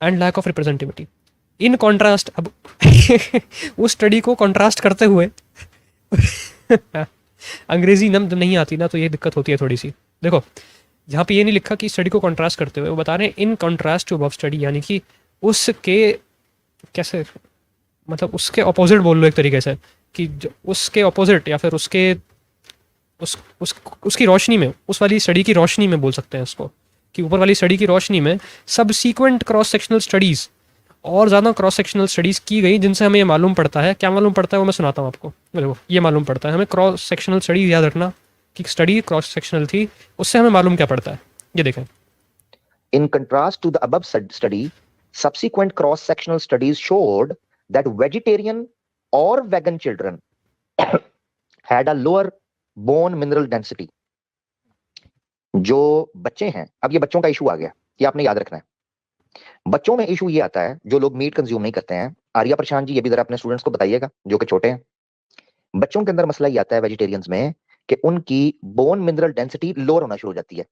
and lack of representativity in contrast. अब उस स्टडी को कॉन्ट्रास्ट करते हुए अंग्रेजी नम नहीं आती ना तो ये दिक्कत होती है थोड़ी सी। देखो यहाँ पे ये नहीं लिखा कि स्टडी को कॉन्ट्रास्ट करते हुए, वो बता रहे हैं in contrast to above study, यानी कि उसके कैसे मतलब उसके अपोजिट बोल लो एक तरीके से, कि उसके अपोजिट या फिर उसकी रोशनी में, उस वाली स्टडी की रोशनी में बोल सकते हैं इसको, कि ऊपर वाली स्टडी की रोशनी में सबसीक्वेंट क्रॉस सेक्शनल स्टडीज़ और ज़्यादा क्रॉस सेक्शनल स्टडीज़ की गई, जिनसे हमें ये मालूम पड़ता है, क्या मालूम पड़ता है वो मैं सुनाता हूँ आपको। देखो ये मालूम पड़ता है हमें, क्रॉस सेक्शनल स्टडीज़ याद रखना कि स्टडी क्रॉस सेक्शनल थी, उससे हमें मालूम क्या पड़ता है, ये देखें। In contrast to the above study, subsequent cross-sectional studies showed that vegetarian or vegan children had a lower bone mineral density. जो बच्चे हैं, अब ये बच्चों का इशू आ गया, ये आपने याद रखना है। बच्चों में इशू ये आता है जो लोग मीट कंज्यूम नहीं करते हैं। आर्या प्रशांत जी ये भी जरा अपने स्टूडेंट्स को बताइएगा जो कि छोटे हैं। बच्चों के अंदर मसला ये आता है वेजिटेरियंस में कि उनकी बोन मिनरल डेंसिटी लोअर होना शुरू हो जाती है,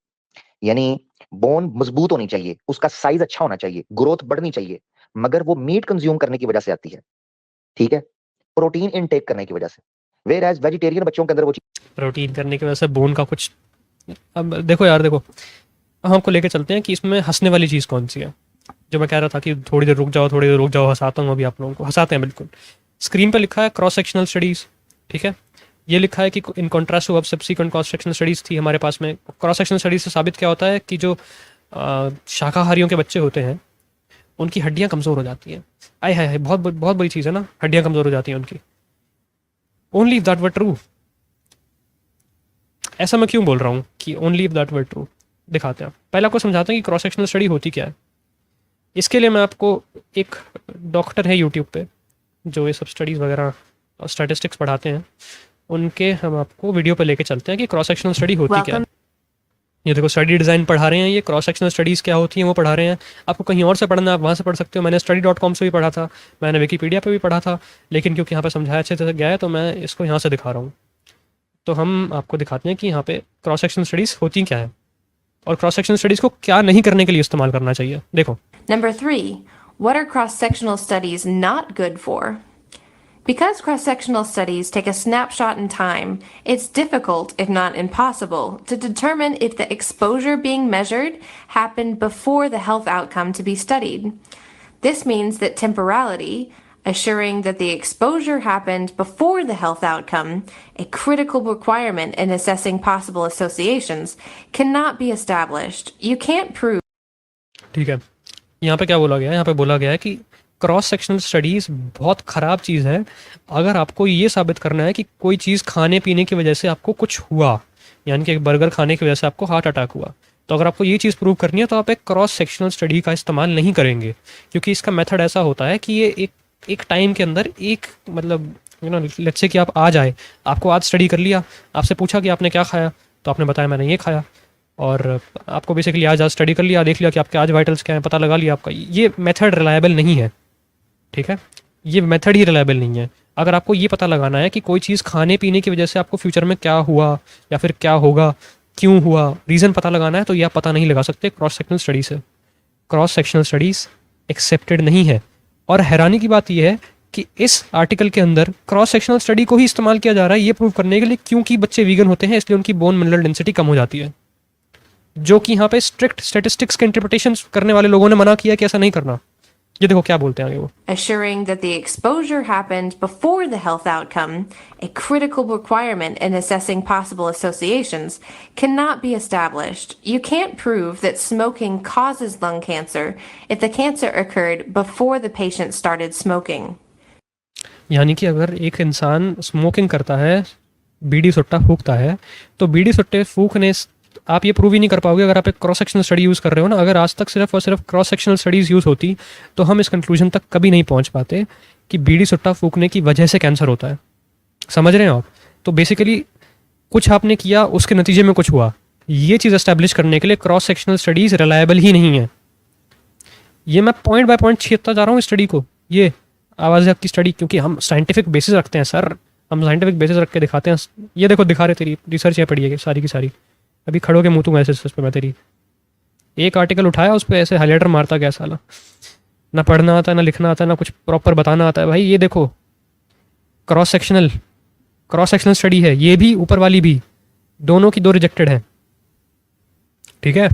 यानी बोन मजबूत होनी चाहिए, उसका साइज अच्छा होना चाहिए, ग्रोथ बढ़नी चाहिए, मगर वो मीट कंज्यूम करने की वजह से आती है, ठीक है, प्रोटीन इनटेक करने की वजह से। वेयर एज वेजिटेरियन बच्चों के अंदर वो प्रोटीन करने की वजह से बोन का कुछ, अब देखो यार, देखो हम आपको लेके चलते हैं कि इसमें हंसने वाली चीज़ कौन सी है। जो मैं कह रहा था कि थोड़ी देर रुक जाओ, हंसाता हूँ अभी आप लोगों को, हंसाते हैं बिल्कुल। स्क्रीन पे लिखा है क्रॉस सेक्शनल स्टडीज़, ठीक है, ये लिखा है कि इन कॉन्ट्रास्ट टू अब सबसीक्वेंट क्रॉस सेक्शनल स्टडीज़ थी हमारे पास में। क्रॉस सेक्शनल स्टडीज़ से साबित क्या होता है कि जो शाकाहारियों के बच्चे होते हैं उनकी हड्डियाँ कमज़ोर हो जाती हैं। आय हाय, बहुत बड़ी चीज़ है ना, हड्डियाँ कमज़ोर हो जाती हैं उनकी। Only if that were true, ऐसा मैं क्यों बोल रहा हूँ कि only if that were true, दिखाते हैं। पहले आपको समझाते हैं कि क्रॉस सेक्शनल स्टडी होती क्या है। इसके लिए मैं आपको, एक डॉक्टर है यूट्यूब पे जो ये सब स्टडीज़ वगैरह और स्टैटिस्टिक्स पढ़ाते हैं, उनके हम आपको वीडियो पे लेके चलते हैं कि क्रॉस सेक्शनल स्टडी होती क्या है। ये देखो स्टडी डिज़ाइन पढ़ा रहे हैं, ये क्रॉस सेक्शनल स्टडीज़ क्या होती हैं वो पढ़ा रहे हैं। आपको कहीं और से पढ़ना है आप वहाँ से पढ़ सकते हो, मैंने study.com से भी पढ़ा था, मैंने विकीपीडिया पे भी पढ़ा था, लेकिन क्योंकि यहाँ पे समझाया अच्छे से गया है तो मैं इसको यहाँ से दिखा रहा हूँ। तो हम आपको दिखाते हैं कि यहाँ पे क्रॉस सेक्शनल स्टडीज़ होती क्या है और क्रॉस सेक्शनल स्टडीज़ को क्या नहीं करने के लिए इस्तेमाल करना चाहिए। देखो Number 3, what are cross-sectional studies not good for? Because cross-sectional studies take a snapshot in time, it's difficult, if not impossible, to determine if the exposure being measured happened before the health outcome to be studied. This means that temporality, assuring that the exposure happened before the health outcome, a critical requirement in assessing possible associations, cannot be established. You can't prove. ठीक है, यहाँ पे क्या बोला गया है, यहाँ पे बोला गया है कि क्रॉस सेक्शनल स्टडीज़ बहुत ख़राब चीज़ है अगर आपको ये साबित करना है कि कोई चीज़ खाने पीने की वजह से आपको कुछ हुआ, यानी कि एक बर्गर खाने की वजह से आपको हार्ट अटैक हुआ। तो अगर आपको ये चीज़ प्रूव करनी है तो आप एक क्रॉस सेक्शनल स्टडी का इस्तेमाल नहीं करेंगे, क्योंकि इसका मेथड ऐसा होता है कि ये एक टाइम के अंदर एक मतलब लेट्स से कि आप आज आए, आपको आज स्टडी कर लिया, आपसे पूछा कि आपने क्या खाया, तो आपने बताया मैंने ये खाया, और आपको बेसिकली आज आज स्टडी कर लिया, देख लिया कि आपके आज वाइटल्स क्या हैं, पता लगा लिया आपका। ये मेथड रिलायबल नहीं है, ठीक है? ये मेथड ही रिलायबल नहीं है। अगर आपको ये पता लगाना है कि कोई चीज़ खाने पीने की वजह से आपको फ्यूचर में क्या हुआ या फिर क्या होगा, क्यों हुआ, रीज़न पता लगाना है, तो ये आप पता नहीं लगा सकते क्रॉस सेक्शनल स्टडी से। क्रॉस सेक्शनल स्टडीज़ एक्सेप्टेड नहीं है। और हैरानी की बात यह है कि इस आर्टिकल के अंदर क्रॉस सेक्शनल स्टडी को ही इस्तेमाल किया जा रहा है ये प्रूव करने के लिए क्योंकि बच्चे वीगन होते हैं इसलिए उनकी बोन मिनरल डेंसिटी कम हो जाती है, जो कि यहाँ पे स्ट्रिक्ट स्टेटिस्टिक्स के इंटरप्रिटेशन करने वाले लोगों ने मना किया कि ऐसा नहीं करना। ये देखो क्या बोलते हैं आगे वो। Assuring that the exposure happened before the health outcome, a critical requirement in assessing possible associations, cannot be established. You can't prove that smoking causes lung cancer if the cancer occurred before the patient started smoking. यानी कि अगर एक इंसान smoking करता है, बीड़ी सुट्टा फूकता है, तो बीड़ी सुट्टे फूकने आप ये प्रूव ही नहीं कर पाओगे अगर आप एक क्रॉस सेक्शनल स्टडी यूज़ कर रहे हो ना। अगर आज तक सिर्फ और सिर्फ क्रॉस सेक्शनल स्टडीज़ यूज़ होती तो हम इस कंक्लूजन तक कभी नहीं पहुंच पाते कि बीड़ी सुट्टा फूकने की वजह से कैंसर होता है। समझ रहे हैं आप? तो बेसिकली कुछ आपने किया, उसके नतीजे में कुछ हुआ, ये चीज़ एस्टेब्लिश करने के लिए क्रॉस सेक्शनल स्टडीज़ रिलायबल ही नहीं है। ये मैं पॉइंट बाय पॉइंट छेड़ता जा रहा हूँ स्टडी को, ये आवाज़ की स्टडी, क्योंकि हम साइंटिफिक बेसिस रखते हैं सर, हम साइंटिफिक बेसिस रख के दिखाते हैं। ये देखो दिखा रहे, तेरी रिसर्च है पड़ी है सारी की सारी, अभी खड़ो के मुँह दूंगा ऐसे उस पर मैं तेरी। एक आर्टिकल उठाया उस पर ऐसे हाईलाइटर मारता गया साला, ना पढ़ना आता है ना लिखना आता है ना कुछ प्रॉपर बताना आता है। भाई ये देखो क्रॉस सेक्शनल स्टडी है, ये भी ऊपर वाली भी, दोनों की दो रिजेक्टेड है, ठीक है?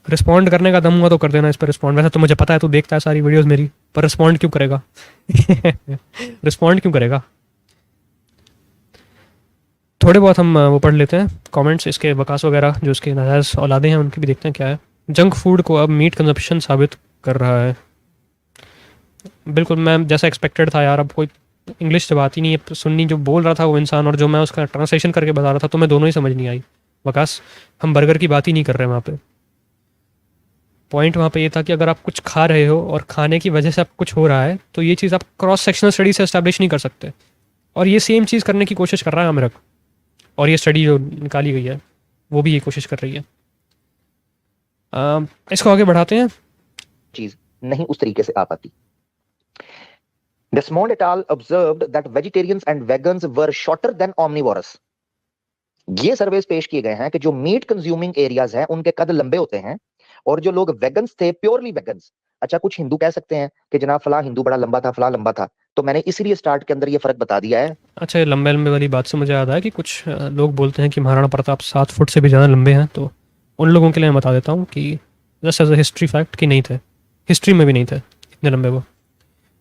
रिस्पॉन्ड करने का दम हुआ तो कर देना इस पर रिस्पॉन्ड। वैसे तो मुझे पता है तू देखता है सारी वीडियोस मेरी, पर रिस्पॉन्ड क्यों करेगा? रिस्पॉन्ड क्यों करेगा? थोड़े बहुत हम वो पढ़ लेते हैं कमेंट्स, इसके बकास वगैरह जो इसके नाजायज़ औलादे हैं उनकी भी देखते हैं क्या है। जंक फूड को अब मीट कंजप्शन साबित कर रहा है। बिल्कुल मैम, जैसा एक्सपेक्टेड था यार। अब कोई इंग्लिश से बात ही नहीं है सुननी, जो बोल रहा था वो इंसान और जो मैं उसका ट्रांसलेशन करके बता रहा था तो मैं दोनों ही समझ नहीं आई। बकास हम बर्गर की बात ही नहीं कर रहे हैं वहाँ पे। पॉइंट वहाँ पे ये था कि अगर आप कुछ खा रहे हो और खाने की वजह से आप कुछ हो रहा है तो ये चीज़ आप क्रॉस सेक्शनल स्टडी से एस्टैब्लिश नहीं कर सकते, और ये सेम चीज़ करने की कोशिश कर रहा है अमेरिका, और ये स्टडी जो निकाली गई है वो भी ये कोशिश कर रही है। इसको आगे बढ़ाते हैं। चीज नहीं उस तरीके से आ पाती। Desmond et al. Observed that vegetarians and vegans were shorter than omnivorous. ये सर्वेस पेश किए गए हैं कि जो मीट कंज्यूमिंग एरियाज हैं उनके कद लंबे होते हैं, और जो लोग वेगन्स थे, प्योरली वेगन्स। अच्छा, कुछ हिंदू कह सकते हैं कि जनाब फला हिंदू बड़ा लंबा था, फला लंबा था, तो मैंने इसीलिए स्टार्ट के अंदर ये फर्क बता दिया है। अच्छा, ये लंबे लंबे वाली बात से मुझे याद आया कि कुछ लोग बोलते हैं कि महाराणा प्रताप 7 फुट से भी ज़्यादा लंबे हैं, तो उन लोगों के लिए मैं बता देता हूँ कि just as a history fact कि नहीं थे, हिस्ट्री में भी नहीं थे इतने लंबे वो।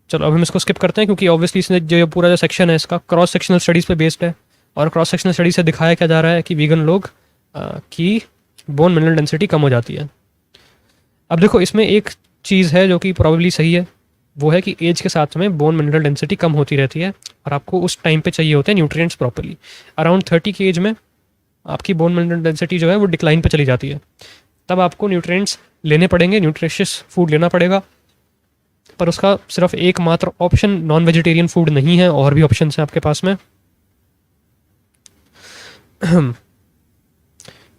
चलो अब हम इसको स्किप करते हैं क्योंकि ऑब्वियसली इसने जो पूरा जो सेक्शन है इसका क्रॉस सेक्शनल स्टडीज़ पे बेस्ड है, और क्रॉस सेक्शनल स्टडी से दिखाया क्या जा रहा है कि वीगन लोग की बोन मिनरल डेंसिटी कम हो जाती है। अब देखो इसमें एक चीज़ है जो कि प्रॉब्ली सही है, वो है कि एज के साथ में बोन मिनरल डेंसिटी कम होती रहती है और आपको उस टाइम पे चाहिए होते हैं न्यूट्रिएंट्स प्रॉपर्ली। अराउंड 30 की एज में आपकी बोन मिनरल डेंसिटी जो है वो डिक्लाइन पे चली जाती है, तब आपको न्यूट्रिएंट्स लेने पड़ेंगे, न्यूट्रिशियस फूड लेना पड़ेगा। पर उसका सिर्फ एकमात्र ऑप्शन नॉन वेजिटेरियन फूड नहीं है, और भी ऑप्शन हैं आपके पास में।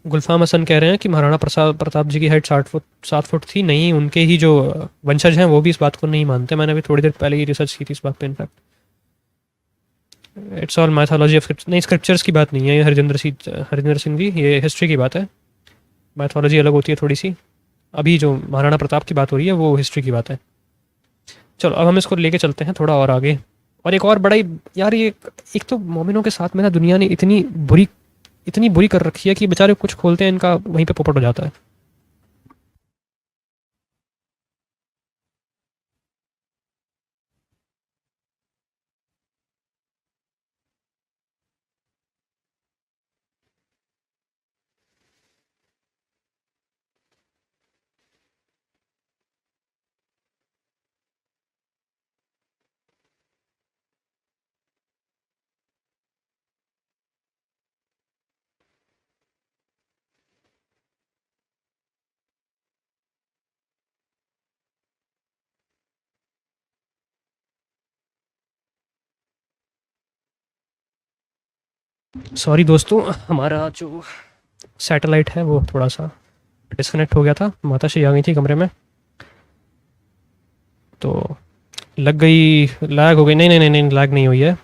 गुलफाम हसन कह रहे हैं कि महाराणा प्रताप जी की हाइट 7 फुट थी। नहीं, उनके ही जो वंशज हैं वो भी इस बात को नहीं मानते। मैंने अभी थोड़ी देर पहले ही रिसर्च की थी इस बात पे in fact. It's all mythology of नहीं, स्क्रिप्चर्स की बात नहीं है ये हरिंदर सिंह जी, ये हिस्ट्री की बात है। मैथोलॉजी अलग होती है थोड़ी सी। अभी जो महाराणा प्रताप की बात हो रही है वो हिस्ट्री की बात है। चलो अब हम इसको लेके चलते हैं थोड़ा और आगे। और एक और बड़ा ही यार, ये एक तो मोमिनों के साथ में ना दुनिया ने इतनी बुरी कर रखी है कि बेचारे कुछ खोलते हैं इनका वहीं पे पोपट हो जाता है। सॉरी दोस्तों, हमारा जो सैटेलाइट है वो थोड़ा सा डिस्कनेक्ट हो गया था, माताश्री आ गई थी कमरे में तो लग गई, लैग हो गई। नहीं नहीं नहीं नहीं, लैग नहीं हुई है।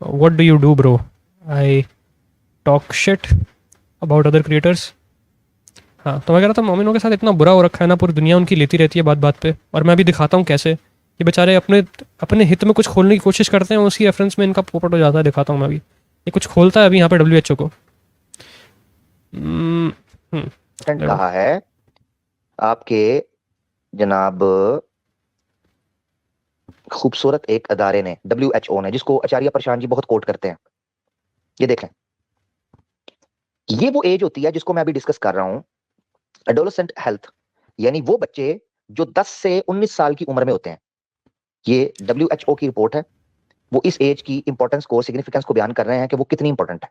What do you do bro? I talk shit about other creators. हाँ, तो मैं कह रहा था मोमिनों के साथ इतना बुरा हो रखा है ना, पूरी दुनिया उनकी लेती रहती है बात बात पे, और मैं भी दिखाता हूँ कैसे ये बेचारे अपने अपने हित में कुछ खोलने की कोशिश करते हैं, उसी रेफरेंस में इनका पोपट हो जाता है। दिखाता हूँ मैं भी, ये कुछ खोलता है अभी यहाँ पे WHO को। देखो। कहा है आपके जनाब खूबसूरत एक अदारे ने, WHO ने, जिसको आचार्य प्रशांत जी बहुत कोट करते हैं। ये देखें, ये वो एज होती है जिसको मैं अभी डिस्कस कर रहा हूं, एडोलेसेंट हेल्थ, यानी वो बच्चे जो 10 से 19 साल की उम्र में होते हैं। ये WHO की रिपोर्ट है, वो इस एज की इंपॉर्टेंस को, सिग्निफिकेंस को बयान कर रहे हैं कि वो कितनी इंपॉर्टेंट है।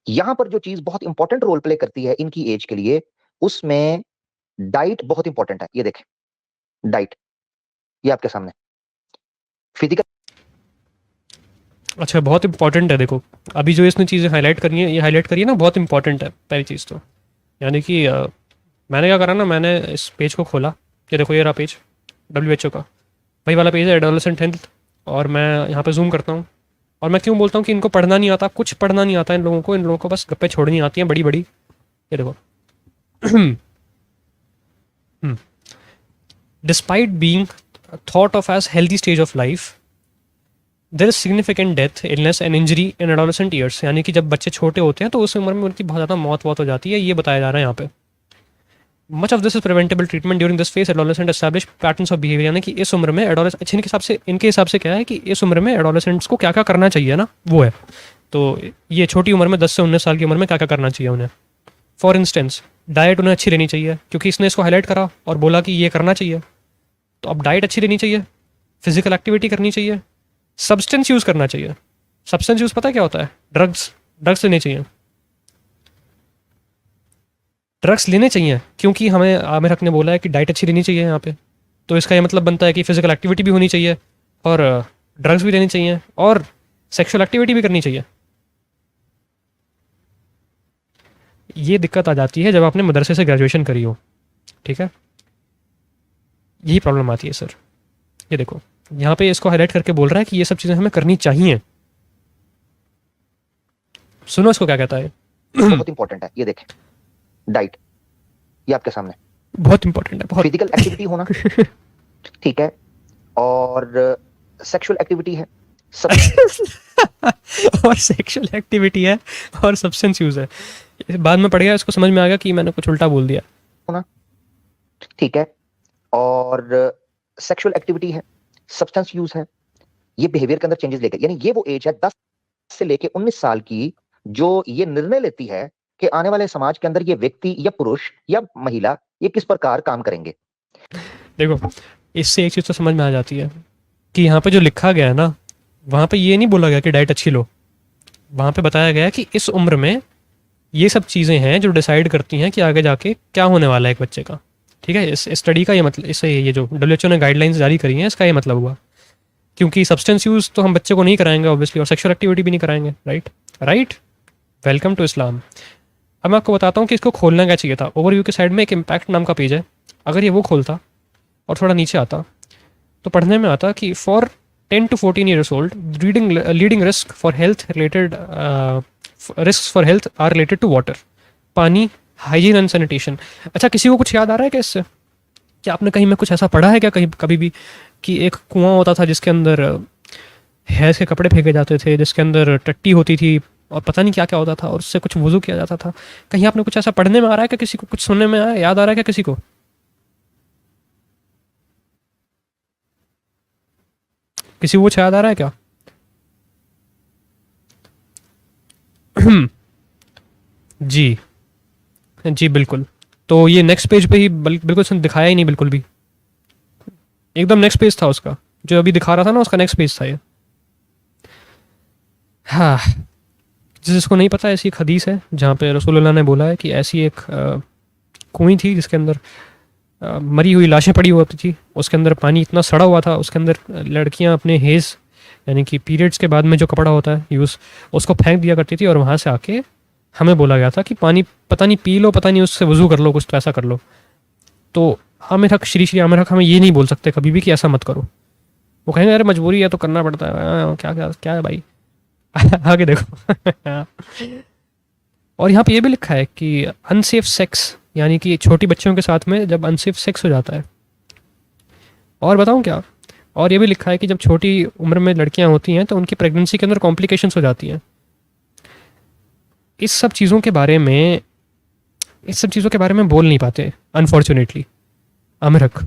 यहां पर जो चीज बहुत इंपॉर्टेंट रोल प्ले करती है इनकी एज के लिए, उसमें डाइट बहुत इंपॉर्टेंट है। ये देखें डाइट, ये आपके सामने फिजिकल। अच्छा, बहुत इंपॉर्टेंट है। देखो अभी जो इसने चीज़ें हाईलाइट करी है, ये हाईलाइट करी है ना, बहुत इंपॉर्टेंट है पहली चीज़ तो। यानी कि मैंने क्या करा ना, मैंने इस पेज को खोला, ये देखो ये रहा पेज WHO का, वही वाला पेज है एडोलेसेंट हेल्थ, और मैं यहाँ पे जूम करता हूँ। और मैं क्यों बोलता हूँ कि इनको पढ़ना नहीं आता, कुछ पढ़ना नहीं आता इन लोगों को बस गप्पे छोड़नी आती हैं बड़ी बड़ी। ये देखो, despite being thought of as healthy stage of life, there is significant death, illness and injury in adolescent years. यानी कि जब बच्चे छोटे होते हैं तो उस उम्र में उनकी बहुत ज़्यादा मौत हो जाती है, ये बताया जा रहा है यहाँ पे। Much of this is preventable treatment during this phase adolescent establish patterns of behaviour. यानी कि इस उम्र में एडोलेसेंट, इनके हिसाब से क्या है कि इस उम्र में एडोलेसेंट्स को क्या क्या करना चाहिए ना, वो है। तो ये छोटी उम्र में 10 से 19 साल की उम्र में क्या क्या करना चाहिए उन्हें। फॉर इंस्टेंस, डाइट उन्हें अच्छी लेनी चाहिए, क्योंकि इसने इसको हाईलाइट करा और बोला कि ये करना चाहिए। तो अब डाइट अच्छी लेनी चाहिए, फिजिकल एक्टिविटी करनी चाहिए, सब्सटेंस यूज़ करना चाहिए। सब्सटेंस यूज़ पता है क्या होता है? ड्रग्स लेने चाहिए, ड्रग्स लेने चाहिए, क्योंकि हमें आमिर हक ने बोला है कि डाइट अच्छी लेनी चाहिए यहाँ पे। तो इसका ये मतलब बनता है कि फिजिकल एक्टिविटी भी होनी चाहिए, और ड्रग्स भी लेनी चाहिए, और सेक्सुअल एक्टिविटी भी करनी चाहिए। ये दिक्कत आ जाती है जब आपने मदरसे से ग्रेजुएशन करी हो, ठीक है, यही प्रॉब्लम आती है सर। ये देखो यहाँ पे इसको हाईलाइट करके बोल रहा है कि ये सब चीज़ें हमें करनी चाहिए। सुनो इसको क्या कहता है। बहुत इंपॉर्टेंट है। ये देखें डाइट, ये आपके सामने बहुत इंपॉर्टेंट है, बहुत। फिजिकल एक्टिविटी होना, ठीक है, और सेक्सुअल एक्टिविटी है, और सेक्सुअल एक्टिविटी है, और सब्सटेंस यूज है। बाद में पढ़ गया, इसको समझ में आ गया कि मैंने कुछ उल्टा बोल दिया। होना, ठीक है, और सेक्सुअल एक्टिविटी है, सब्सटेंस यूज है। ये बिहेवियर के अंदर चेंजेस लेकर, यानी ये वो एज है 10 से लेके 19 साल की, जो ये निर्णय लेती है कि आने वाले समाज के अंदर ये व्यक्ति या पुरुष या महिला ये किस प्रकार काम करेंगे। देखो इससे एक चीज़ तो समझ में आ जाती है कि यहाँ पे जो लिखा गया है ना, वहाँ पे ये नहीं बोला गया कि डाइट अच्छी लो। वहाँ पे बताया गया कि इस उम्र में ये सब चीज़ें हैं जो डिसाइड करती हैं कि आगे जाके क्या होने वाला है एक बच्चे का। ठीक है, इस स्टडी का ये मतलब, इससे ये जो WHO ने गाइडलाइंस जारी करी हैं, इसका ये मतलब हुआ। क्योंकि सब्सटेंस यूज़ तो हम बच्चे को नहीं कराएंगे ऑब्वियसली, और सेक्सुअल एक्टिविटी भी नहीं कराएंगे। राइट। Welcome to Islam. अब मैं आपको बताता हूँ कि इसको खोलना क्या चाहिए था। ओवरव्यू के साइड में एक इम्पैक्ट नाम का पेज है, अगर ये वो खोलता और थोड़ा नीचे आता तो पढ़ने में आता कि for 10 to 14 years old, leading risk for health related risk for health are related to water, पानी, हाइजीन एंड सैनिटेशन। अच्छा, किसी को कुछ याद आ रहा है क्या इससे? क्या आपने कहीं में कुछ ऐसा पढ़ा है क्या कहीं कभी भी कि एक कुआं होता था जिसके अंदर हैज़ के कपड़े फेंके जाते थे, जिसके अंदर टट्टी होती थी और पता नहीं क्या क्या होता था, और उससे कुछ वुज़ू किया जाता था? कहीं आपने कुछ ऐसा पढ़ने में आ रहा है क्या? किसी को कुछ सुनने में आया, याद आ रहा है क्या किसी को? किसी को कुछ याद आ रहा है क्या? जी जी बिल्कुल। तो ये नेक्स्ट पेज पे ही बिल्कुल उसने दिखाया ही नहीं बिल्कुल भी, एकदम नेक्स्ट पेज था उसका, जो अभी दिखा रहा था ना उसका नेक्स्ट पेज था ये। हाँ, जिसको नहीं पता, ऐसी एक हदीस है जहाँ पे रसूलुल्लाह ने बोला है कि ऐसी एक कुएं थी जिसके अंदर मरी हुई लाशें पड़ी होती थी, उसके अंदर पानी इतना सड़ा हुआ था, उसके अंदर लड़कियां अपने हेज़ यानी कि पीरियड्स के बाद में जो कपड़ा होता है यूज़, उसको फेंक दिया करती थी और वहाँ से आके हमें बोला गया था कि पानी पता नहीं पी लो, पता नहीं उससे वज़ू कर लो, कुछ तो ऐसा कर लो। तो आमिर हक, श्री श्री आमिर हक हमें ये नहीं बोल सकते कभी भी कि ऐसा मत करो। वो कहेंगे अरे मजबूरी है तो करना पड़ता है, क्या क्या क्या है भाई। आगे देखो। और यहाँ पे ये भी लिखा है कि अनसेफ सेक्स, यानी कि छोटी बच्चियों के साथ में जब अनसेफ सेक्स हो जाता है। और बताऊँ क्या, और ये भी लिखा है कि जब छोटी उम्र में लड़कियां होती हैं तो उनकी प्रेगनेंसी के अंदर कॉम्प्लिकेशंस हो जाती हैं। इस सब चीज़ों के बारे में बोल नहीं पाते अनफॉर्चुनेटली आमिर हक।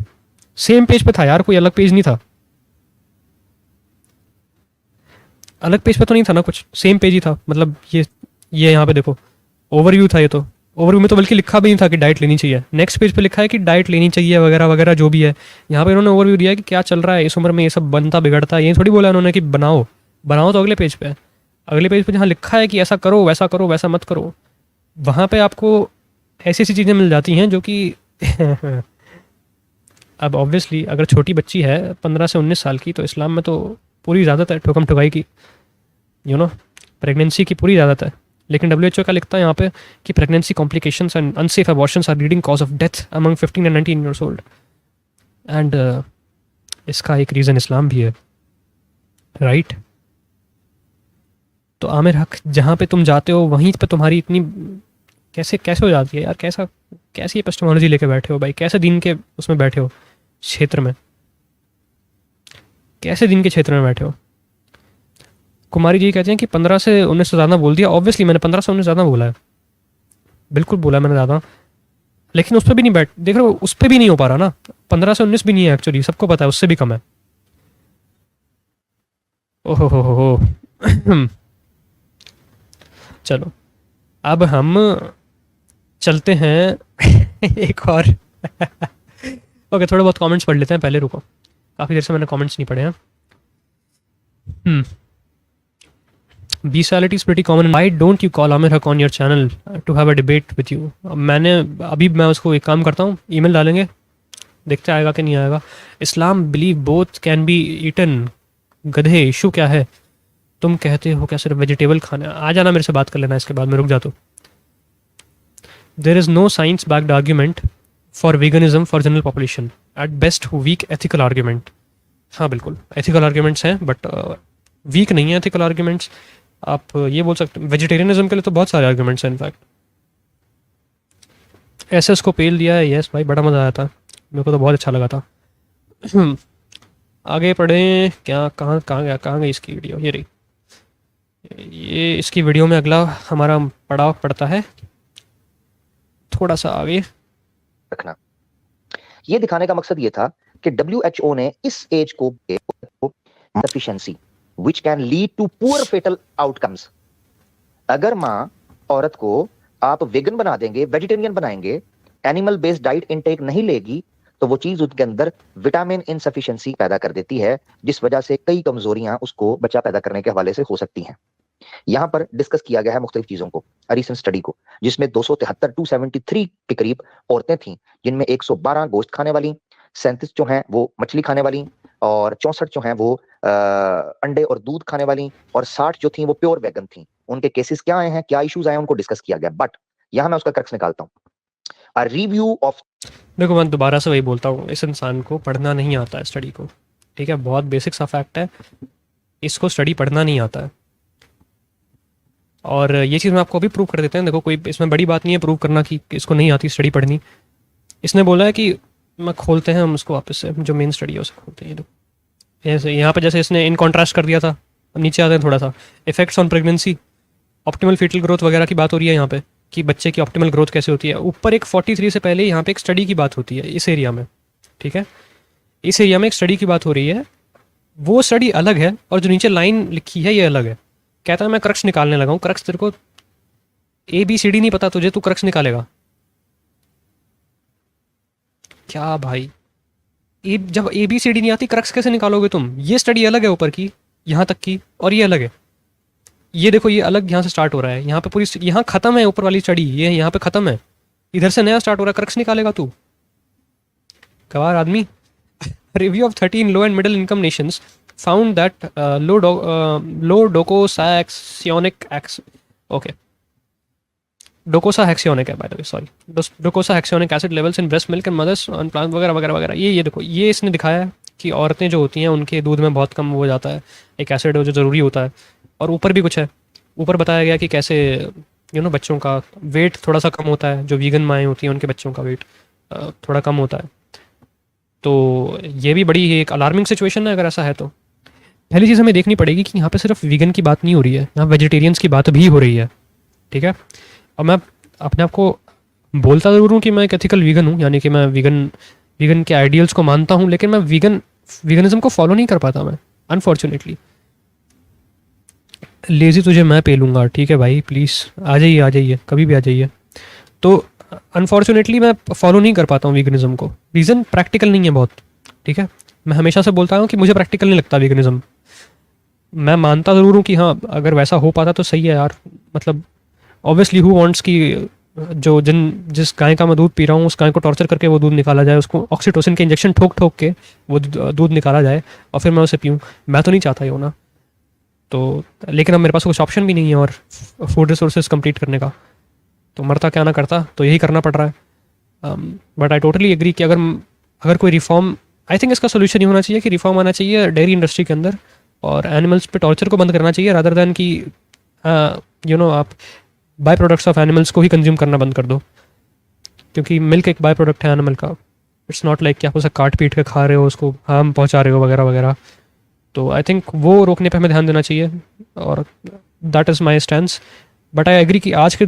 सेम पेज पे था यार, कोई अलग पेज नहीं था। अलग पेज पे तो नहीं था ना कुछ, सेम पेज ही था। मतलब ये यहाँ पे देखो ओवरव्यू था, ये तो ओवरव्यू में तो बल्कि लिखा भी नहीं था कि डाइट लेनी चाहिए। नेक्स्ट पेज पे लिखा है कि डाइट लेनी चाहिए वगैरह वगैरह जो भी है। यहाँ पे इन्होंने ओवरव्यू दिया है कि क्या चल रहा है इस उम्र में, ये सब बनता बिगड़ता है। ये थोड़ी बोला इन्होंने कि बनाओ तो अगले पेज पे, जहाँ लिखा है कि ऐसा करो वैसा मत करो, वहाँ पे आपको ऐसी ऐसी चीज़ें मिल जाती हैं जो कि अब ऑब्वियसली अगर छोटी बच्ची है 15 से 19 साल की, तो इस्लाम में तो पूरी इजाज़त है ठोकम ठुकाई की, प्रेगनेंसी की पूरी इजाज़त है। लेकिन WHO का लिखता है यहाँ पे कि pregnancy complications and unsafe abortions are leading cause of death among 15 and 19 years old. And इसका एक रीज़न इस्लाम भी है, राइट। तो आमिर हक जहाँ पे तुम जाते हो वहीं पे तुम्हारी इतनी कैसे हो जाती है यार। कैसी एपिस्टेमोलॉजी लेके बैठे हो भाई, कैसे दिन के उसमें बैठे हो क्षेत्र में, कैसे दिन के क्षेत्र में बैठे हो। कुमारी जी कहते हैं कि 15 से 19 से ज़्यादा बोल दिया। ऑब्वियसली मैंने 15 से 19 ज़्यादा बोला है, बिल्कुल बोला मैंने ज़्यादा, लेकिन उस पर भी नहीं देख रहे हो, उस पर भी नहीं हो पा रहा ना। 15 से 19 भी नहीं है एक्चुअली, सबको पता है उससे भी कम है। ओहो हो। चलो अब हम चलते हैं एक और ओके, थोड़े बहुत कमेंट्स पढ़ लेते हैं पहले, रुको, काफ़ी देर से मैंने कमेंट्स नहीं पढ़े हैं। Bestiality is pretty common. Why don't you call Amir Haq on your channel to have a debate with you? मैं उसको एक काम करता हूँ, ईमेल डालेंगे, देखते आएगा कि नहीं आएगा। Islam believe both can be eaten. गधे, इशू क्या है? तुम कहते हो क्या सिर्फ वेजिटेबल खाना? आ जाना मेरे से बात कर लेना, इसके बाद में रुक जा। तो there is no science backed argument for veganism for general population, at best weak ethical argument. हाँ बिल्कुल एथिकल आर्ग्यूमेंट्स हैं, बट वीक नहीं है एथिकल आर्ग्यूमेंट्स। आप ये बोल सकते हैं वेजिटेरियनिज्म के लिए तो बहुत सारे आर्ग्यूमेंट्स हैं इनफैक्ट। ऐसे उसको पेल दिया है, यस भाई, बड़ा मज़ा आया था, मेरे को तो बहुत अच्छा लगा था। आगे पढ़ें क्या, कहाँ गई इसकी वीडियो, ये रही। ये इसकी वीडियो में अगला हमारा पड़ाव पड़ता है थोड़ा सा आगे रखना। ये दिखाने का मकसद ये था कि WHO ने इस एज को sufficiency which can lead to poor fatal outcomes। अगर माँ औरत को आप वेगन बना देंगे, वेजिटेरियन बनाएंगे, एनिमल बेस्ड डाइट इनटेक नहीं लेगी, तो वो चीज उसके अंदर विटामिन इनसफिशिएंसी पैदा कर देती है, जिस वजह से कई कमजोरियां उसको बच्चा पैदा करने के हवाले से हो सकती हैं। यहां पर डिस्कस किया गया है मुख्तलिफ चीजों को, रिसेंट स्टडी को, जिसमें 273 के करीब औरतें थीं, जिनमें 112 गोश्त खाने वाली, 37 जो हैं वो मछली खाने वाली, और 64 जो हैं वो अंडे और दूध खाने वाली, और 60 जो थी वो प्योर वेगन थी। उनके केसेस क्या आए हैं, क्या इश्यूज आए हैं, उनको डिस्कस किया गया। बट यहां मैं उसका क्रक्स निकालता हूं, अ रिव्यू ऑफ। देखो मैं दोबारा से वही बोलता हूँ, इस इंसान को पढ़ना नहीं आता है स्टडी को, ठीक है, बहुत बेसिक सा फैक्ट है, इसको स्टडी पढ़ना नहीं आता है। और ये चीज़ मैं आपको अभी प्रूव कर देते हैं। देखो कोई इसमें बड़ी बात नहीं है प्रूव करना कि इसको नहीं आती स्टडी पढ़नी। इसने बोला है कि मैं खोलते हैं हम उसको वापस से, जो मेन स्टडी है उसे खोलते हैं। ऐसे यहाँ पे जैसे इसने इन कॉन्ट्रास्ट कर दिया था, अब नीचे आते हैं थोड़ा सा, effects on pregnancy, optimal fetal growth वगैरह की बात हो रही है यहाँ पे, कि बच्चे की ऑप्टिमल ग्रोथ कैसे होती है। ऊपर एक 43 से पहले यहाँ पे एक स्टडी की बात होती है इस एरिया में, ठीक है, इस एरिया में एक स्टडी की बात हो रही है, वो स्टडी अलग है, और जो नीचे लाइन लिखी है ये अलग है। कहता है मैं क्रक्स निकालने लगा हूँ। क्रक्स, तेरे को ABCD नहीं पता तुझे, तू क्रक्स निकालेगा क्या भाई? जब ABCD नहीं आती क्रक्स कैसे निकालोगे तुम? ये स्टडी अलग है ऊपर की, यहाँ तक की, और ये अलग है। ये देखो ये अलग यहाँ से स्टार्ट हो रहा है, यहाँ पे पूरी, यहाँ खत्म है ऊपर वाली स्टडी, ये यहाँ पे खत्म है, इधर से नया स्टार्ट हो रहा है। क्रक्स निकालेगा तू, गवार आदमी। Review of 13 low and middle income Nations found that low docosahexaenic okay, docosahexaenic है by the way, sorry, docosahexaenic acid levels in breast milk and mothers on plant वगैरह वगैरह वगैरह। ये देखो, ये इसने दिखाया है कि औरतें जो होती हैं उनके दूध में बहुत कम हो जाता है एक एसिड जो ज़रूरी होता है। और ऊपर भी कुछ है, ऊपर बताया गया कि कैसे बच्चों का वेट थोड़ा सा कम होता है, जो वीगन माएँ होती हैं उनके बच्चों का वेट थोड़ा कम होता है। तो ये भी बड़ी एक अलार्मिंग सिचुएशन है अगर ऐसा है तो। पहली चीज़ हमें देखनी पड़ेगी कि यहाँ पे सिर्फ वीगन की बात नहीं हो रही है, यहाँ वेजिटेरियंस की बात भी हो रही है, ठीक है। और मैं अपने आप को बोलता ज़रूर हूँ कि मैं एक एथिकल वीगन हूँ, यानी कि मैं वीगन के आइडियल्स को मानता हूँ, लेकिन मैं वीगनिज्म को फॉलो नहीं कर पाता मैं, अनफॉर्चुनेटली। लेज़ी तुझे मैं पे लूँगा, ठीक है भाई, प्लीज़ आ जाइए कभी भी आ जाइए। तो अनफॉर्चुनेटली मैं फॉलो नहीं कर पाता हूँ वीगनिज्म को, रीज़न प्रैक्टिकल नहीं है बहुत, ठीक है। मैं हमेशा से बोलता हूँ कि मुझे प्रैक्टिकल नहीं लगता वीगनिज्म। मैं मानता ज़रूर हूँ कि हाँ, अगर वैसा हो पाता तो सही है यार, मतलब ऑब्वियसली हु वांट्स कि जिस गाय का मैं दूध पी रहा हूँ उस गाय को टॉर्चर करके वो दूध निकाला जाए, उसको ऑक्सीटोसिन के इंजेक्शन ठोक के वो दूध निकाला जाए और फिर मैं उसे पीऊँ। मैं तो नहीं चाहता ये होना। तो लेकिन अब मेरे पास कुछ ऑप्शन भी नहीं है और फूड रिसोर्सेज कंप्लीट करने का, तो मरता क्या ना करता, तो यही करना पड़ रहा है। बट आई टोटली एग्री कि अगर कोई रिफॉर्म, आई थिंक इसका सोल्यूशन ये होना चाहिए कि रिफॉर्म आना चाहिए डेयरी इंडस्ट्री के अंदर और एनिमल्स पे टॉर्चर को बंद करना चाहिए, रादर दैन कि आप बाय प्रोडक्ट्स ऑफ एनिमल्स को ही कंज्यूम करना बंद कर दो, क्योंकि मिल्क एक बाय प्रोडक्ट है एनिमल का। इट्स नॉट लाइक कि आप उसे काट पीट के खा रहे हो, उसको हार्म पहुंचा रहे हो वगैरह वगैरह। तो आई थिंक वो रोकने पे हमें ध्यान देना चाहिए और that is my stance. But I agree कि आज की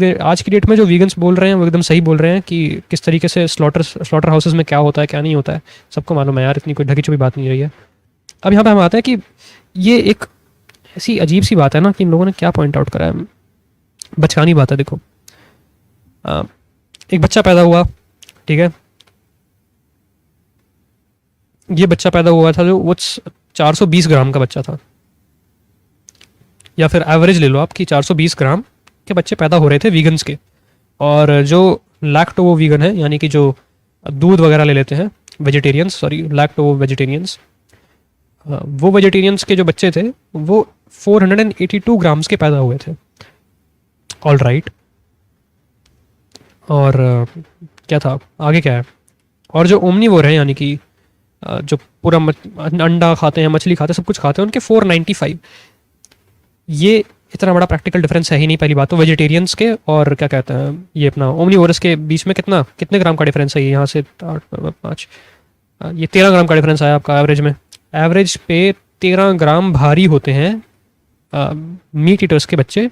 डेट में जो वीगन्स बोल रहे हैं वो एकदम सही बोल रहे हैं कि किस तरीके से स्लॉटर हाउसेस में क्या होता है क्या नहीं होता है, सबको मालूम है यार, इतनी कोई ढकी छुपी बात नहीं रही है। अब यहाँ पे हम आते हैं कि ये एक ऐसी अजीब सी बात है ना कि इन लोगों ने क्या पॉइंट आउट करा है, बचकानी बात है। देखो, एक बच्चा पैदा हुआ, ठीक है, ये बच्चा पैदा हुआ था जो वो 420 ग्राम का बच्चा था, या फिर एवरेज ले लो आप कि 420 ग्राम के बच्चे पैदा हो रहे थे वीगन्स के। और जो लैक्टोवो वीगन है, यानी कि जो दूध वगैरह ले लेते हैं वेजिटेरियंस, लैक्टोवो वेजिटेरियंस, वो वेजिटेरियंस के जो बच्चे थे वो 482 ग्राम्स के पैदा हुए थे। ऑल राइट, और क्या था आगे, क्या है, और जो ओमनीवोर है, यानी कि जो पूरा अंडा खाते हैं, मछली खाते हैं, सब कुछ खाते हैं, उनके 495। ये इतना बड़ा प्रैक्टिकल डिफरेंस है ही नहीं, पहली बात तो वेजिटेरियंस के और क्या कहते हैं ये अपना ओमनीवोरस के बीच में कितने ग्राम का डिफरेंस है, यहाँ से 5, ये 13 ग्राम का डिफरेंस आया आपका एवरेज में। एवरेज पे 13 ग्राम भारी होते हैं मीट ईटर्स के बच्चे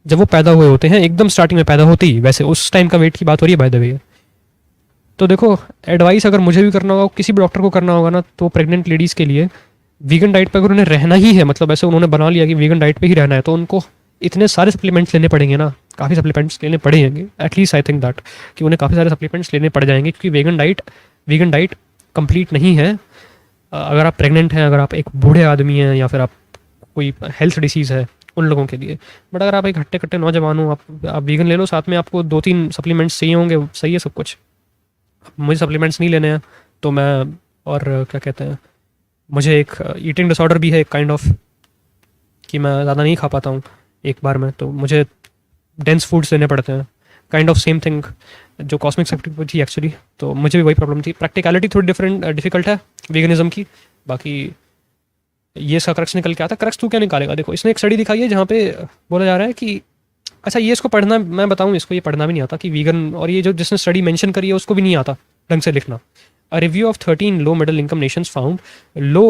जब वो पैदा हुए होते हैं, एकदम स्टार्टिंग में पैदा होते ही। वैसे उस टाइम का वेट की बात हो रही है बाय द वे। तो देखो, एडवाइस अगर मुझे भी करना होगा, किसी भी डॉक्टर को करना होगा ना, तो प्रेग्नेंट लेडीज़ के लिए वीगन डाइट पर अगर उन्हें रहना ही है, मतलब ऐसे उन्होंने बना लिया कि वीगन डाइट पे ही रहना है, तो उनको इतने सारे सप्लीमेंट्स लेने पड़ेंगे ना, काफ़ी सप्लीमेंट्स लेने पड़ेंगे। एटलीस्ट आई थिंक दैट कि उन्हें काफ़ी सारे सप्लीमेंट्स लेने पड़ जाएंगे, क्योंकि वीगन डाइट कंप्लीट नहीं है। अगर आप प्रेग्नेंट हैं, अगर आप एक बूढ़े आदमी हैं, या फिर आप कोई हेल्थ डिसीज़ है, उन लोगों के लिए। बट अगर आप एक हट्टे कट्टे नौजवान हो, आप वीगन ले लो, साथ में आपको 2-3 सप्लीमेंट्स चाहिए होंगे, सही है सब कुछ। मुझे सप्लीमेंट्स नहीं लेने हैं तो मैं, और क्या कहते हैं, मुझे एक ईटिंग डिसऑर्डर भी है एक काइंड ऑफ, कि मैं ज़्यादा नहीं खा पाता हूँ एक बार में, तो मुझे डेंस फूड्स लेने पड़ते हैं, काइंड ऑफ सेम थिंग जो कॉस्मिक सेक्टर थी एक्चुअली। तो मुझे भी वही प्रॉब्लम थी। प्रैक्टिकलिटी थोड़ी डिफिकल्ट है वीगनिज्म की। बाकी ये इसका क्रक्स निकल के आता। क्रक्स तू क्या निकालेगा? देखो, इसने एक स्टडी दिखाई है जहाँ पे बोला जा रहा है कि, अच्छा ये इसको पढ़ना, मैं बताऊँ इसको, ये पढ़ना भी नहीं आता कि वीगन, और ये जो जिसने स्टडी मेंशन करी है उसको भी नहीं आता ढंग से लिखना। A review of 13 low middle income nations found low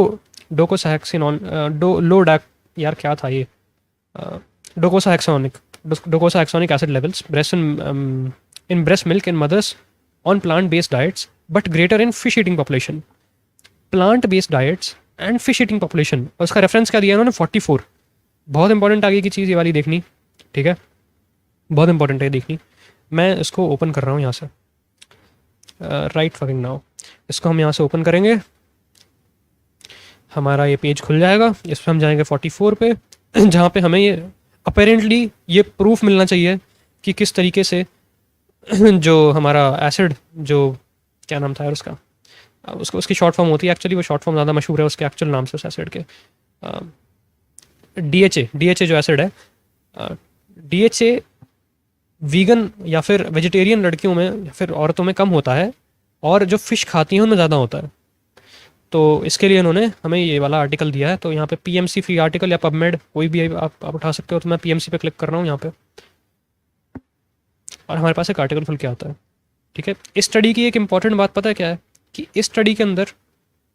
यार क्या था ये, docosahexaenic acid levels in breast milk in mothers on plant-based diets, but greater in fish-eating population. Plant-based diets and fish-eating population, और उसका रेफरेंस क्या दिया उन्होंने? 44। बहुत इंपॉर्टेंट आगे की चीज़ ये वाली देखनी, ठीक है, बहुत इंपॉर्टेंट है देखनी। मैं इसको ओपन कर रहा हूँ यहाँ से, राइट फकिंग नाउ। इसको हम यहाँ से ओपन करेंगे, हमारा ये पेज खुल जाएगा। इस पर हम जाएंगे 44 पे, जहाँ पे हमें ये अपेरेंटली ये प्रूफ मिलना चाहिए कि किस तरीके से जो हमारा एसिड, जो क्या नाम था यार उसका, उसको उसकी शॉर्ट फॉर्म होती है, एक्चुअली वो शॉर्ट फॉर्म ज़्यादा मशहूर है उसके एक्चुअल नाम से उस एसिड के। DHA जो एसिड है, DHA वीगन या फिर वेजिटेरियन लड़कियों में या फिर औरतों में कम होता है और जो फ़िश खाती हैं उनमें ज़्यादा होता है। तो इसके लिए इन्होंने हमें ये वाला आर्टिकल दिया है। तो यहाँ पे PMC फ्री आर्टिकल या पबमेड कोई भी आप उठा सकते हो। तो मैं PMC पे क्लिक कर रहा हूँ यहाँ पे और हमारे पास एक आर्टिकल खुल के आता है। ठीक है, इस स्टडी की एक इंपॉर्टेंट बात पता है क्या है कि इस स्टडी के अंदर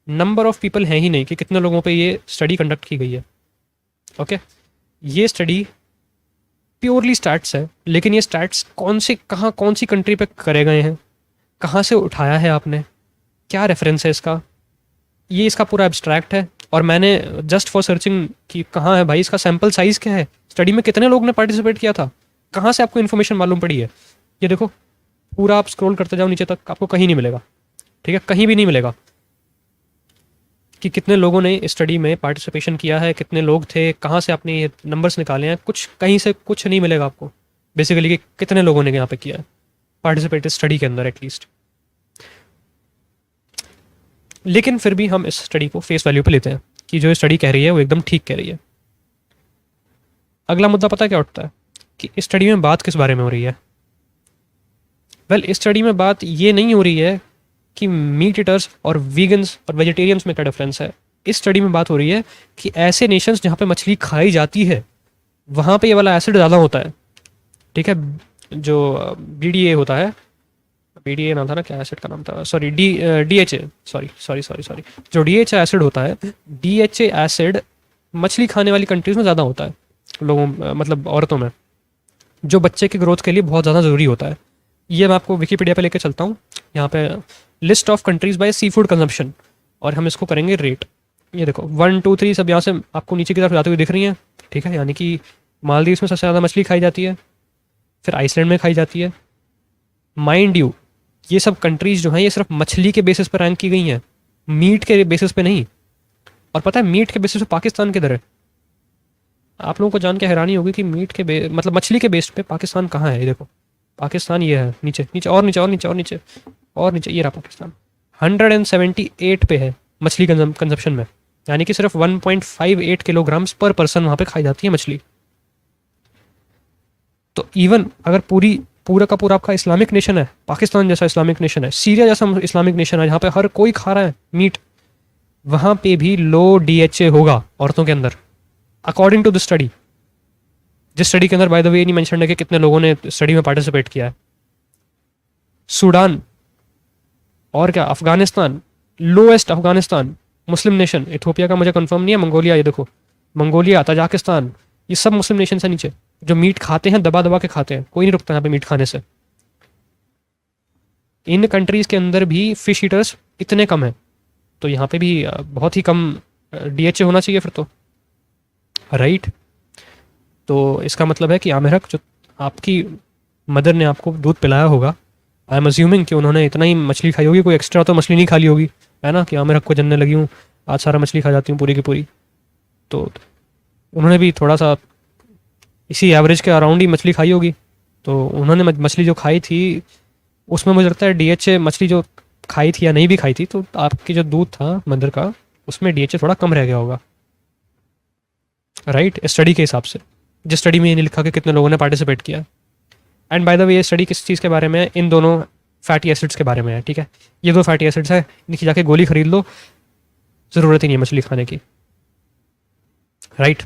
नंबर ऑफ पीपल हैं ही नहीं कि कितने लोगों पे ये स्टडी कंडक्ट की गई है। ओके, ये स्टडी प्योरली स्टैट्स है, लेकिन ये स्टैट्स कौन सी कंट्री पे करे गए हैं, कहाँ से उठाया है आपने, क्या रेफरेंस है इसका, ये इसका पूरा एब्स्ट्रैक्ट है। और मैंने जस्ट फॉर सर्चिंग कि कहाँ है भाई इसका सैम्पल साइज़ क्या है, स्टडी में कितने लोग ने पार्टिसिपेट किया था, कहाँ से आपको इन्फॉर्मेशन मालूम पड़ी है, ये देखो पूरा आप स्क्रॉल करते जाओ नीचे तक, आपको कहीं नहीं मिलेगा। ठीक है, कहीं भी नहीं मिलेगा कि कितने लोगों ने इस स्टडी में पार्टिसिपेशन किया है, कितने लोग थे, कहाँ से आपने ये नंबर्स निकाले हैं, कुछ कहीं से कुछ नहीं मिलेगा आपको बेसिकली कि कितने लोगों ने यहाँ पे किया है पार्टिसिपेट इस स्टडी के अंदर एटलीस्ट। लेकिन फिर भी हम इस स्टडी को फेस वैल्यू पे लेते हैं कि जो स्टडी कह रही है वो एकदम ठीक कह रही है। अगला मुद्दा पता क्या उठता है कि इस स्टडी में बात किस बारे में हो रही है। वेल, इस स्टडी में बात ये नहीं हो रही है कि मीट ईटर्स और वीगन्स और वेजिटेरियंस में क्या डिफरेंस है। इस स्टडी में बात हो रही है कि ऐसे नेशंस जहाँ पे मछली खाई जाती है वहाँ पे ये वाला एसिड ज़्यादा होता है। ठीक है, जो BDA होता है, BDA नाम था ना, क्या एसिड का नाम था, सॉरी DHA, सॉरी जो DHA एसिड होता है, DHA एसिड मछली खाने वाली कंट्रीज़ में ज़्यादा होता है लोगों, मतलब औरतों में, जो बच्चे के ग्रोथ के लिए बहुत ज़्यादा ज़रूरी होता है। ये मैं आपको विकीपीडिया पे लेके चलता हूँ, यहाँ पे list of countries by seafood consumption, और हम इसको करेंगे रेट। ये देखो 1 2 3 सब यहाँ से आपको नीचे की तरफ जाते हुए दिख रही हैं। ठीक है, यानी कि मालदीव्स में सबसे ज़्यादा मछली खाई जाती है, फिर आइसलैंड में खाई जाती है। माइंड यू, ये सब कंट्रीज़ जो हैं ये सिर्फ मछली के बेसिस पर रैंक की गई हैं, मीट के बेसिस पे नहीं। और पता है मीट के बेसिस पे पाकिस्तान किधर है? आप लोगों को जान के हैरानी होगी कि मीट के मतलब मछली के बेस पे पाकिस्तान कहाँ है। ये देखो पाकिस्तान ये है, नीचे नीचे और नीचे और नीचे और नीचे और नीचे, ये रहा पाकिस्तान 178 पे है मछली कंजप्शन में, यानी कि सिर्फ 1.58 किलोग्राम्स पर पर्सन वहाँ पे खाई जाती है मछली। तो इवन अगर पूरा का पूरा आपका इस्लामिक नेशन है, पाकिस्तान जैसा इस्लामिक नेशन है, सीरिया जैसा इस्लामिक नेशन है जहाँ पे हर कोई खा रहा है मीट, वहाँ पे भी लो DHA होगा औरतों के अंदर अकॉर्डिंग टू द स्टडी। जिस स्टडी के अंदर बाय द वे नहीं मेंशन है कि कितने लोगों ने स्टडी में पार्टिसिपेट किया है। सूडान और क्या, अफगानिस्तान, लोएस्ट अफगानिस्तान, मुस्लिम नेशन, इथोपिया का मुझे कंफर्म नहीं है, मंगोलिया, ये देखो मंगोलिया, तजाकिस्तान, ये सब मुस्लिम नेशन है नीचे, जो मीट खाते हैं, दबा दबा के खाते हैं, कोई नहीं रुकता यहाँ पे मीट खाने से। इन कंट्रीज के अंदर भी फिश ईटर्स इतने कम है, तो यहाँ पे भी बहुत ही कम DHA होना चाहिए फिर तो, राइट। तो इसका मतलब है कि आमिरक, जो आपकी मदर ने आपको दूध पिलाया होगा, आई एम अज्यूमिंग कि उन्होंने इतना ही मछली खाई होगी, कोई एक्स्ट्रा तो मछली नहीं खा ली होगी, है ना, कि आमिरक को जनने लगी हूँ आज सारा मछली खा जाती हूँ पूरी की पूरी। तो उन्होंने भी थोड़ा सा इसी एवरेज के अराउंड ही मछली खाई होगी। तो उन्होंने मछली जो खाई थी उसमें मुझे लगता है DHA, मछली जो खाई थी या नहीं भी खाई थी, तो आपकी जो दूध था मदर का, उसमें DHA थोड़ा कम रह गया होगा, राइट, स्टडी के हिसाब से, जिस स्टडी में ये नहीं लिखा कि कितने लोगों ने पार्टिसिपेट किया। एंड बाय द वे ये स्टडी किस चीज़ के बारे में है? इन दोनों फैटी एसिड्स के बारे में है। ठीक है, ये 2 फैटी एसिड्स है, इनकी जाके गोली खरीद लो, ज़रूरत ही नहीं है मछली खाने की, राइट।